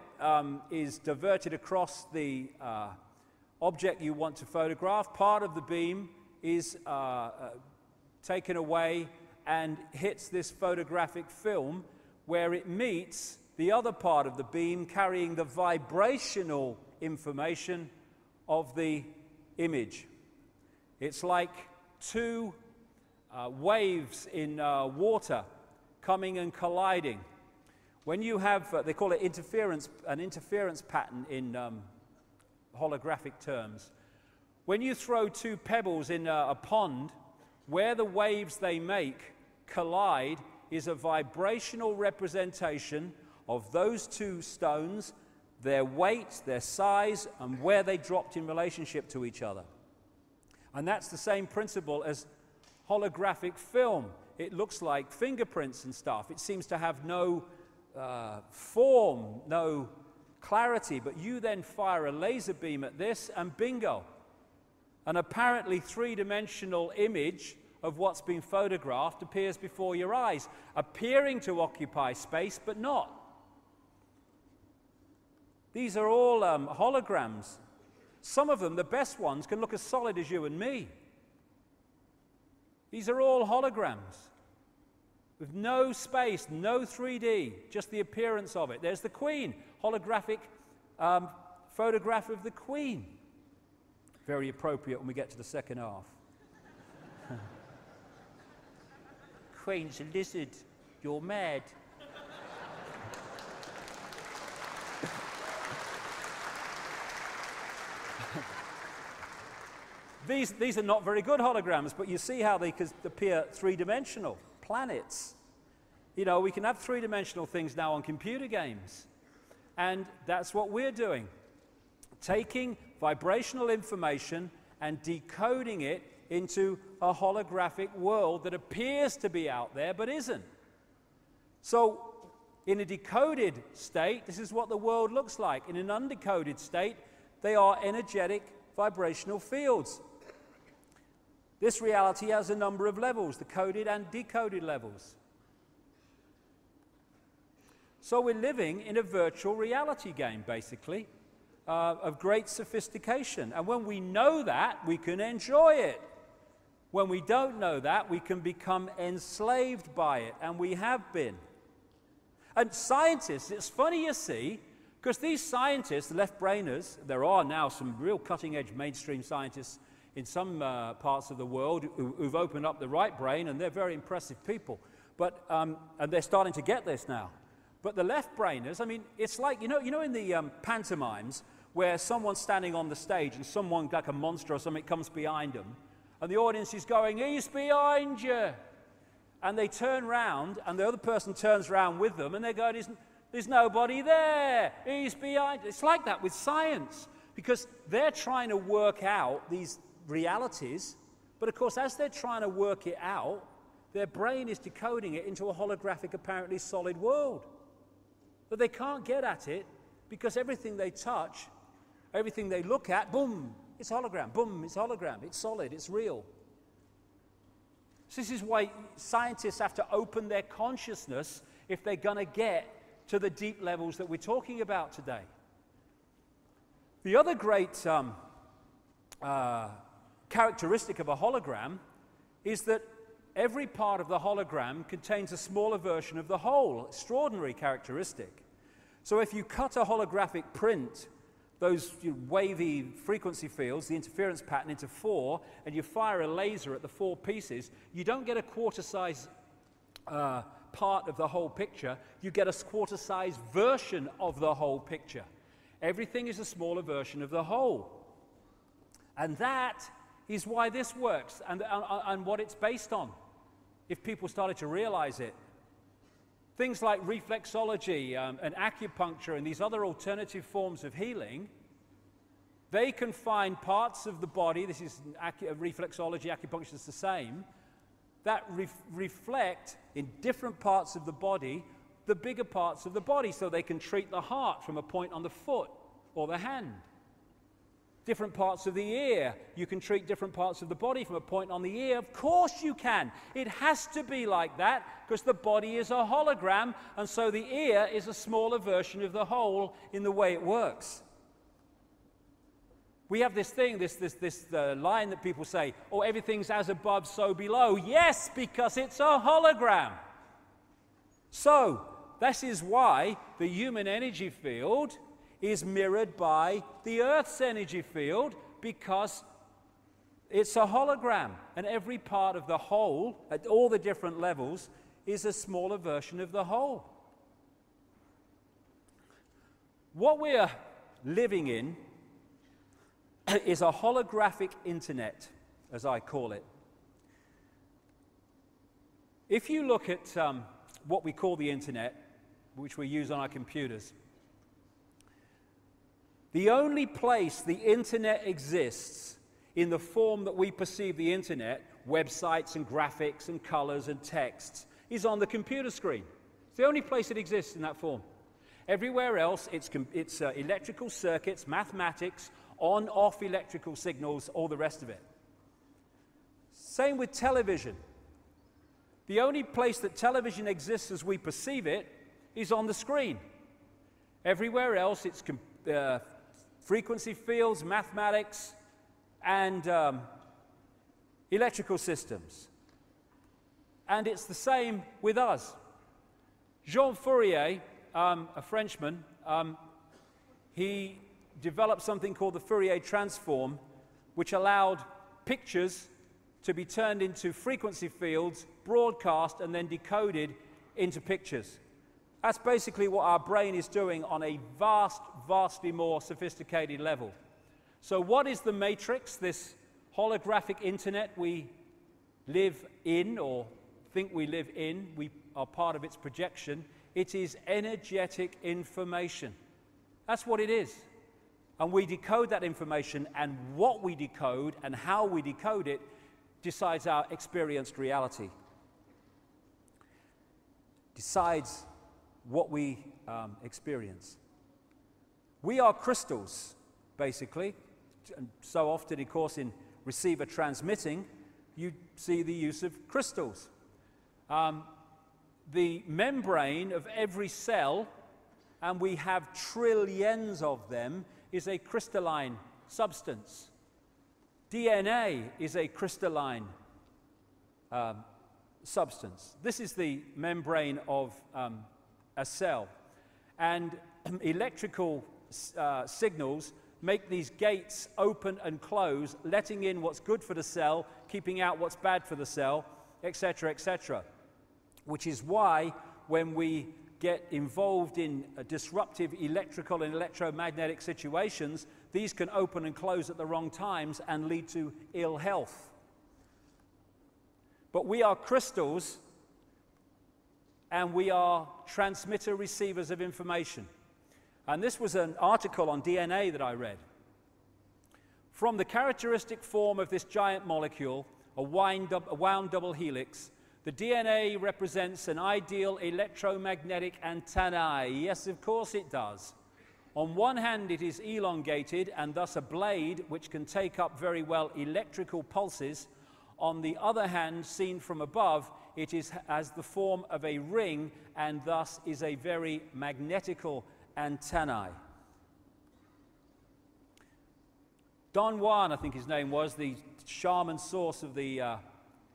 is diverted across the object you want to photograph. Part of the beam is taken away and hits this photographic film, where it meets the other part of the beam carrying the vibrational information of the image. It's like two waves in water coming and colliding. When you have, they call it an interference pattern in holographic terms. When you throw two pebbles in a pond, where the waves they make collide is a vibrational representation of those two stones, their weight, their size, and where they dropped in relationship to each other. And that's the same principle as holographic film. It looks like fingerprints and stuff. It seems to have no form, no clarity, but you then fire a laser beam at this and bingo. An apparently three-dimensional image of what's been photographed appears before your eyes, appearing to occupy space, but not. These are all holograms. Some of them, the best ones, can look as solid as you and me. These are all holograms with no space, no 3D, just the appearance of it. There's the Queen, holographic photograph of the Queen. Very appropriate when we get to the second half. Queen's a lizard. You're mad. These are not very good holograms, but you see how they could appear three-dimensional. Planets. You know, we can have three-dimensional things now on computer games. And that's what we're doing. Taking vibrational information and decoding it into a holographic world that appears to be out there, but isn't. So, in a decoded state, this is what the world looks like. In an undecoded state, they are energetic vibrational fields. This reality has a number of levels, the coded and decoded levels. So we're living in a virtual reality game, basically, of great sophistication. And when we know that, we can enjoy it. When we don't know that, we can become enslaved by it, and we have been. And scientists, it's funny you see, because these scientists, the left-brainers, there are now some real cutting-edge mainstream scientists in some parts of the world who've opened up the right brain, and they're very impressive people. But and they're starting to get this now. But the left-brainers, I mean, it's like, you know in the pantomimes where someone's standing on the stage and someone, like a monster or something, comes behind them, and the audience is going, "He's behind you." And they turn round, and the other person turns round with them, and they go, "There's nobody there. He's behind." It's like that with science, because they're trying to work out these realities, but of course, as they're trying to work it out, their brain is decoding it into a holographic, apparently solid world. But they can't get at it because everything they touch, everything they look at, boom, it's hologram, boom, it's hologram, it's solid, it's real. So this is why scientists have to open their consciousness if they're going to get to the deep levels that we're talking about today. The other great characteristic of a hologram is that every part of the hologram contains a smaller version of the whole. Extraordinary characteristic. So if you cut a holographic print, those wavy frequency fields, the interference pattern, into 4, and you fire a laser at the 4 pieces, you don't get a quarter-size part of the whole picture. You get a quarter-size version of the whole picture. Everything is a smaller version of the whole. And that is why this works and what it's based on, if people started to realize it. things like reflexology and acupuncture and these other alternative forms of healing, they can find parts of the body, this is reflexology, acupuncture is the same, that reflect in different parts of the body, the bigger parts of the body, so they can treat the heart from a point on the foot or the hand. Different parts of the ear, you can treat different parts of the body from a point on the ear. Of course you can. It has to be like that because the body is a hologram, and so the ear is a smaller version of the whole in the way it works. We have this thing, this line that people say, oh, everything's as above, so below. Yes, because it's a hologram. So, this is why the human energy field is mirrored by the Earth's energy field, because it's a hologram, and every part of the whole, at all the different levels, is a smaller version of the whole. What we're living in is a holographic internet, as I call it. If you look at what we call the internet, which we use on our computers, the only place the internet exists in the form that we perceive the internet, websites and graphics and colors and texts, is on the computer screen. It's the only place it exists in that form. Everywhere else, it's electrical circuits, mathematics, on-off electrical signals, all the rest of it. Same with television. The only place that television exists as we perceive it is on the screen. Everywhere else, it's frequency fields, mathematics, and electrical systems. And it's the same with us. Jean Fourier, a Frenchman, he developed something called the Fourier transform, which allowed pictures to be turned into frequency fields, broadcast, and then decoded into pictures. That's basically what our brain is doing on a vastly more sophisticated level. So what is the matrix, this holographic internet we live in or think we live in? We are part of its projection. It is energetic information. That's what it is. And we decode that information, and what we decode and how we decode it decides our experienced reality. Decides what we experience. We are crystals, basically. And so often, of course, in receiver transmitting, you see the use of crystals. The membrane of every cell, and we have trillions of them, is a crystalline substance. DNA is a crystalline substance. This is the membrane of a cell. And electrical signals make these gates open and close, letting in what's good for the cell, keeping out what's bad for the cell, etc., etc. Which is why when we get involved in disruptive electrical and electromagnetic situations, these can open and close at the wrong times and lead to ill health. But we are crystals, and we are transmitter-receivers of information. And this was an article on DNA that I read. From the characteristic form of this giant molecule, a wound double helix, the DNA represents an ideal electromagnetic antennae. Yes, of course it does. On one hand, it is elongated and thus a blade which can take up very well electrical pulses. On the other hand, seen from above, it has the form of a ring and thus is a very magnetical antennae. Don Juan, I think his name was, the shaman source of the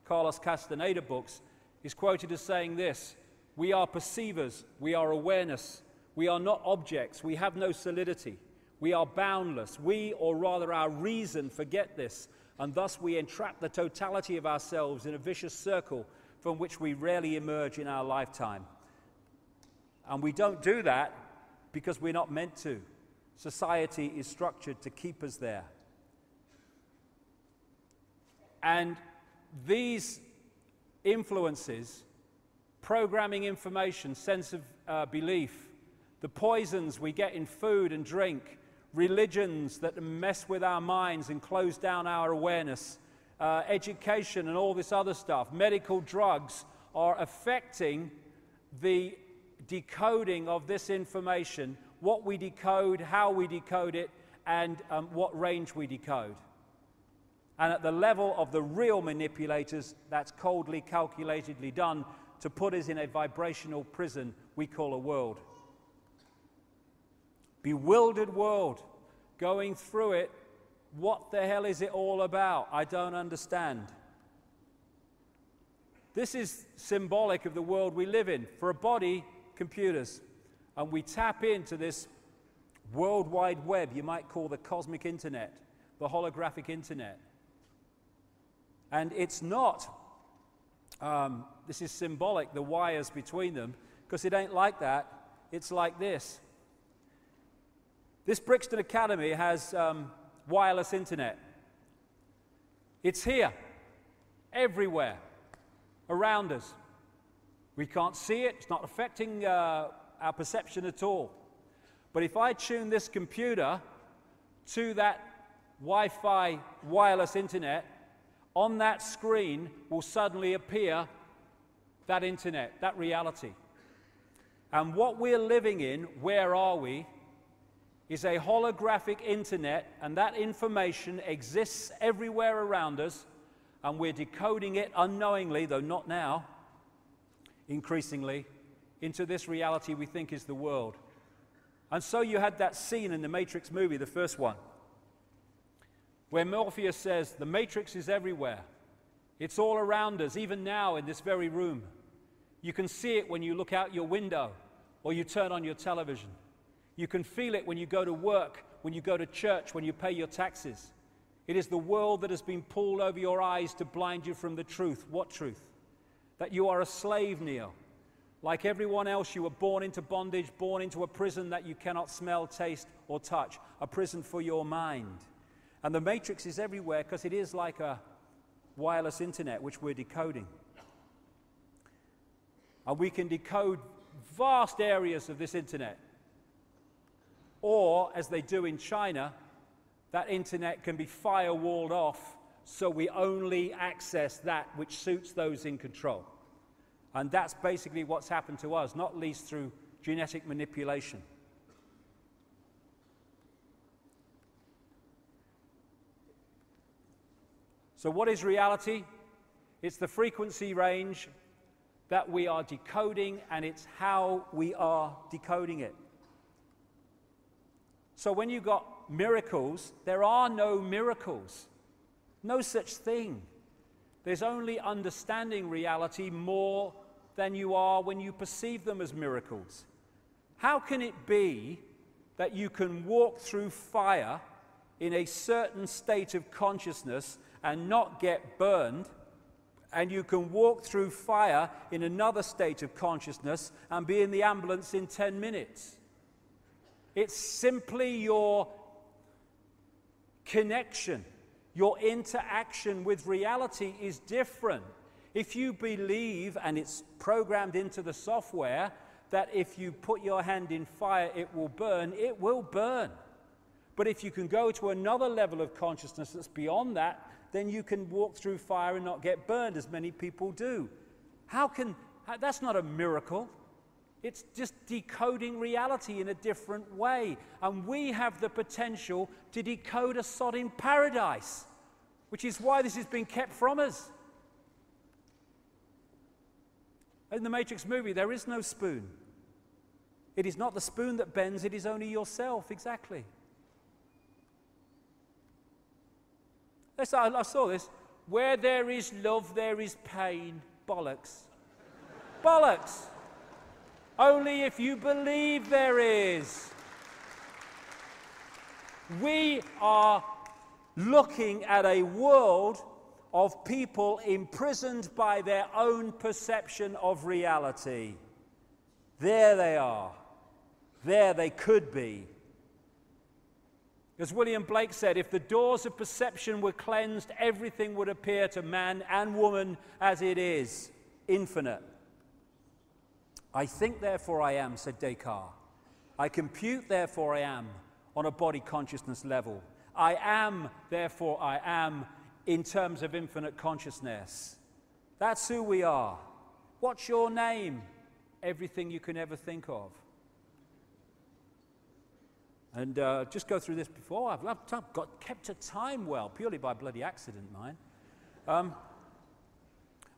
Carlos Castaneda books, is quoted as saying this: "We are perceivers, we are awareness, we are not objects, we have no solidity, we are boundless, we, or rather our reason, forget this, and thus we entrap the totality of ourselves in a vicious circle from which we rarely emerge in our lifetime." And we don't do that because we're not meant to. Society is structured to keep us there. And these influences programming information, sense of belief, the poisons we get in food and drink, religions that mess with our minds and close down our awareness, education and all this other stuff, medical drugs are affecting the decoding of this information, what we decode, how we decode it, and what range we decode. And at the level of the real manipulators, that's coldly, calculatedly done to put us in a vibrational prison we call a world. Bewildered world, going through it, what the hell is it all about? I don't understand. This is symbolic of the world we live in. For a body, computers. And we tap into this World Wide Web, you might call the cosmic internet, the holographic internet. And it's not, this is symbolic, the wires between them, because it ain't like that. It's like this. This Brixton Academy has wireless internet. It's here, everywhere, around us. We can't see it. It's not affecting our perception at all. But if I tune this computer to that Wi-Fi wireless internet, on that screen will suddenly appear that internet, that reality. And what we're living in, where are we, is a holographic internet, and that information exists everywhere around us, and we're decoding it unknowingly, though not now, increasingly, into this reality we think is the world. And so you had that scene in the Matrix movie, the first one, where Morpheus says, the Matrix is everywhere. It's all around us, even now in this very room. You can see it when you look out your window or you turn on your television. You can feel it when you go to work, when you go to church, when you pay your taxes. It is the world that has been pulled over your eyes to blind you from the truth. What truth? That you are a slave, Neil. Like everyone else, you were born into bondage, born into a prison that you cannot smell, taste, or touch. A prison for your mind. And the Matrix is everywhere because it is like a wireless internet which we're decoding. And we can decode vast areas of this internet. Or, as they do in China, that internet can be firewalled off so we only access that which suits those in control. And that's basically what's happened to us, not least through genetic manipulation. So what is reality? It's the frequency range that we are decoding, and it's how we are decoding it. So when you've got miracles, there are no miracles. No such thing. There's only understanding reality more than you are when you perceive them as miracles. How can it be that you can walk through fire in a certain state of consciousness and not get burned, and you can walk through fire in another state of consciousness and be in the ambulance in 10 minutes? It's simply your connection, your interaction with reality is different. If you believe, and it's programmed into the software, that if you put your hand in fire it will burn, it will burn. But if you can go to another level of consciousness that's beyond that, then you can walk through fire and not get burned, as many people do. That's not a miracle. It's just decoding reality in a different way. And we have the potential to decode a sodden paradise, which is why this has been kept from us. In the Matrix movie, there is no spoon. It is not the spoon that bends, it is only yourself, exactly. I saw this. Where there is love, there is pain. Bollocks. Bollocks. Only if you believe there is. We are looking at a world of people imprisoned by their own perception of reality. There they are. There they could be. As William Blake said, if the doors of perception were cleansed, everything would appear to man and woman as it is, infinite. I think, therefore I am, said Descartes. I compute, therefore I am, on a body consciousness level. I am, therefore I am, in terms of infinite consciousness. That's who we are. What's your name? Everything you can ever think of. And just go through this before. I've kept a time well, purely by bloody accident, mine. On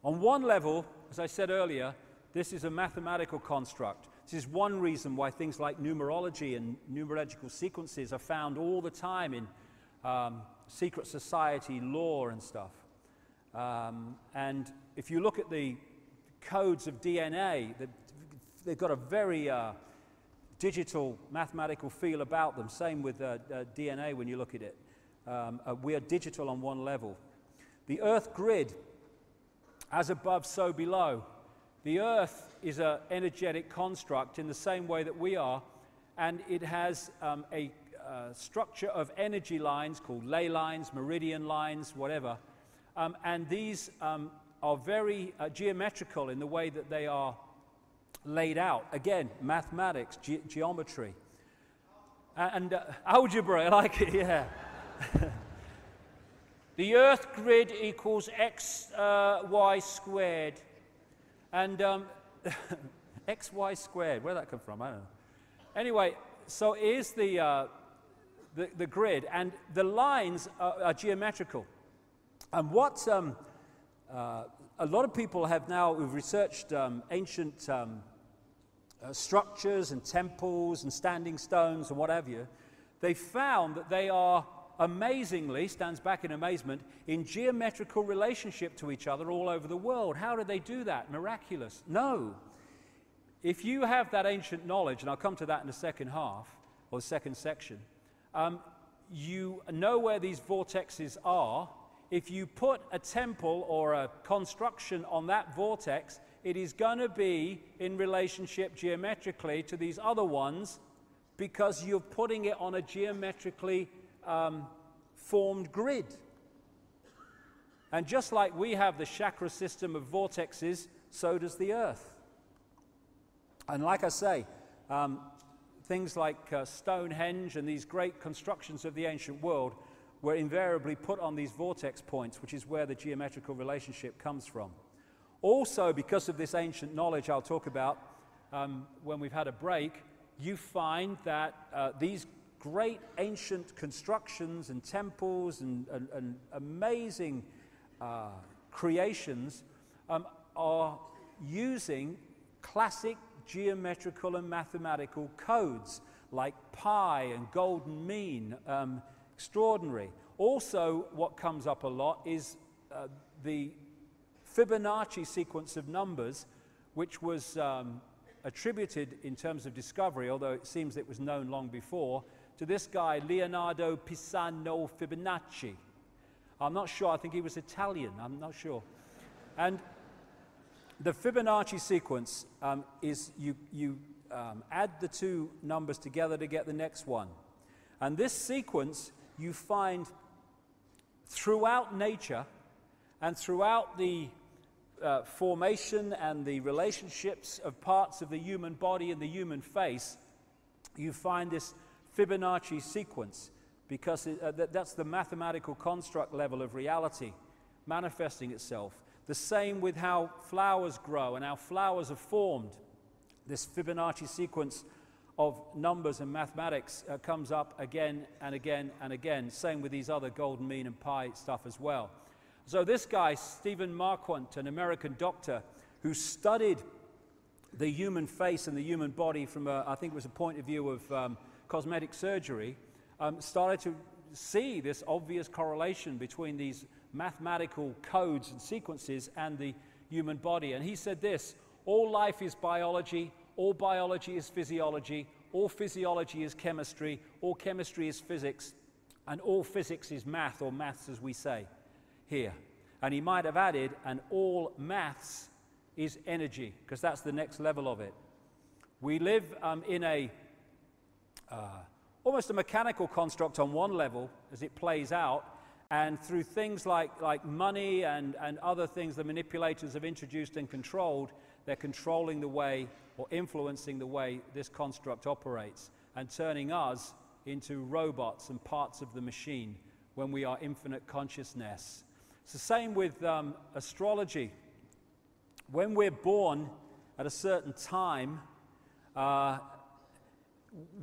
one level, as I said earlier, this is a mathematical construct. This is one reason why things like numerology and numerological sequences are found all the time in secret society lore and stuff. And if you look at the codes of DNA, they've got a very digital mathematical feel about them. Same with DNA when you look at it. We are digital on one level. The Earth grid, as above, so below. The Earth is an energetic construct in the same way that we are, and it has a structure of energy lines called ley lines, meridian lines, whatever. And these are very geometrical in the way that they are laid out. Again, mathematics, geometry. And algebra, I like it, yeah. The Earth grid equals x, y squared. And x, y squared, where'd that come from? I don't know. Anyway, so here's the grid, and the lines are geometrical. And what a lot of people have now, who've researched ancient structures and temples and standing stones and what have you, they found that they are amazingly, stands back in amazement, in geometrical relationship to each other all over the world. How did they do that? Miraculous? No. If you have that ancient knowledge, and I'll come to that in the second half, or the second section, you know where these vortexes are. If you put a temple or a construction on that vortex, it is going to be in relationship geometrically to these other ones because you're putting it on a geometrically formed grid. And just like we have the chakra system of vortexes, so does the Earth. And like I say, things like Stonehenge and these great constructions of the ancient world were invariably put on these vortex points, which is where the geometrical relationship comes from. Also, because of this ancient knowledge I'll talk about when we've had a break, you find that these great ancient constructions and temples and amazing creations are using classic geometrical and mathematical codes like pi and golden mean, extraordinary. Also, what comes up a lot is the Fibonacci sequence of numbers, which was attributed in terms of discovery, although it seems it was known long before, to this guy, Leonardo Pisano Fibonacci. I'm not sure, I think he was Italian, I'm not sure. And the Fibonacci sequence is you add the two numbers together to get the next one. And this sequence you find throughout nature and throughout the formation and the relationships of parts of the human body and the human face. You find this Fibonacci sequence because that's the mathematical construct level of reality manifesting itself. The same with how flowers grow and how flowers are formed. This Fibonacci sequence of numbers and mathematics comes up again and again and again. Same with these other golden mean and pi stuff as well. So this guy, Stephen Marquardt, an American doctor who studied the human face and the human body from, I think it was a point of view of cosmetic surgery, started to see this obvious correlation between these mathematical codes and sequences and the human body. And he said this: all life is biology, all biology is physiology, all physiology is chemistry, all chemistry is physics, and all physics is math, or maths as we say here. And he might have added, and all maths is energy, because that's the next level of it. We live in a almost a mechanical construct on one level as it plays out, And through things like money and other things the manipulators have introduced and controlled, they're controlling the way or influencing the way this construct operates and turning us into robots and parts of the machine when we are infinite consciousness. It's the same with astrology. When we're born at a certain time,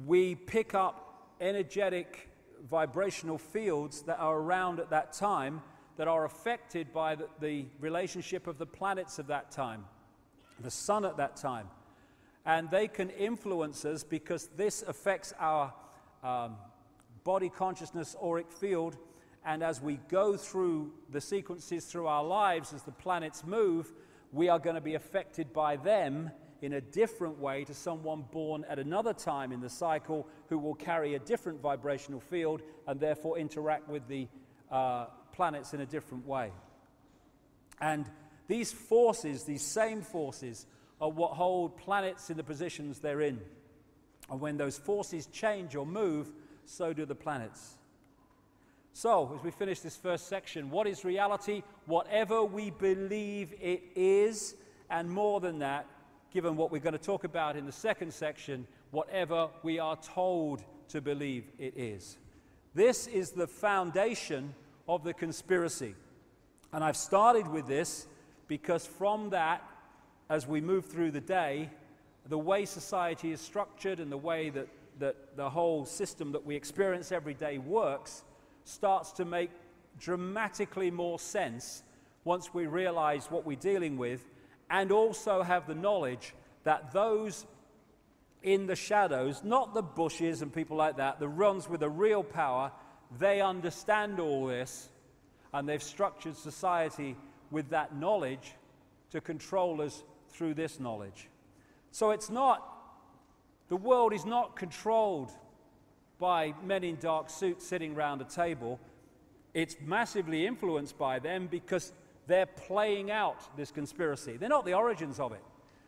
we pick up energetic vibrational fields that are around at that time that are affected by the relationship of the planets of that time, the sun at that time. And they can influence us because this affects our body consciousness auric field, and as we go through the sequences through our lives, as the planets move, we are going to be affected by them in a different way to someone born at another time in the cycle who will carry a different vibrational field and therefore interact with the planets in a different way. And these forces, these same forces, are what hold planets in the positions they're in. And when those forces change or move, so do the planets. So, as we finish this first section, what is reality? Whatever we believe it is, and more than that, given what we're going to talk about in the second section, whatever we are told to believe it is. This is the foundation of the conspiracy. And I've started with this because from that, as we move through the day, the way society is structured and the way that the whole system that we experience every day works starts to make dramatically more sense once we realize what we're dealing with, and also have the knowledge that those in the shadows, not the bushes and people like that, the ones with the real power, they understand all this, and they've structured society with that knowledge to control us through this knowledge. So it's not, the world is not controlled by men in dark suits sitting around a table. It's massively influenced by them because they're playing out this conspiracy. They're not the origins of it.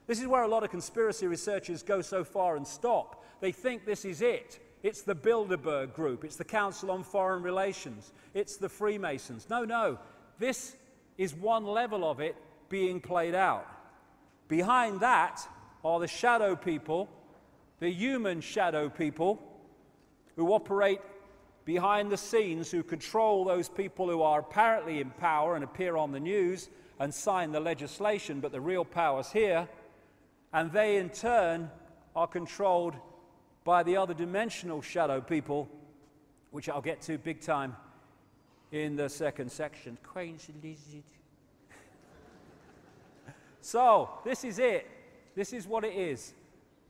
This is where a lot of conspiracy researchers go so far and stop. They think this is it. It's the Bilderberg Group. It's the Council on Foreign Relations. It's the Freemasons. No. This is one level of it being played out. Behind that are the shadow people, the human shadow people, who operate behind the scenes, who control those people who are apparently in power and appear on the news and sign the legislation, but the real power's here. And they, in turn, are controlled by the other dimensional shadow people, which I'll get to big time in the second section. So, this is it. This is what it is.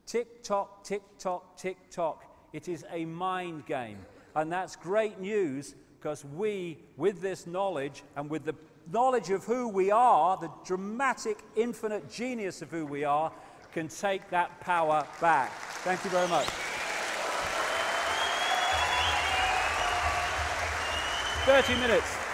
Tick-tock, tick-tock, tick-tock. It is a mind game. And that's great news, because we, with this knowledge and with the knowledge of who we are, the dramatic, infinite genius of who we are, can take that power back. Thank you very much. 30 minutes.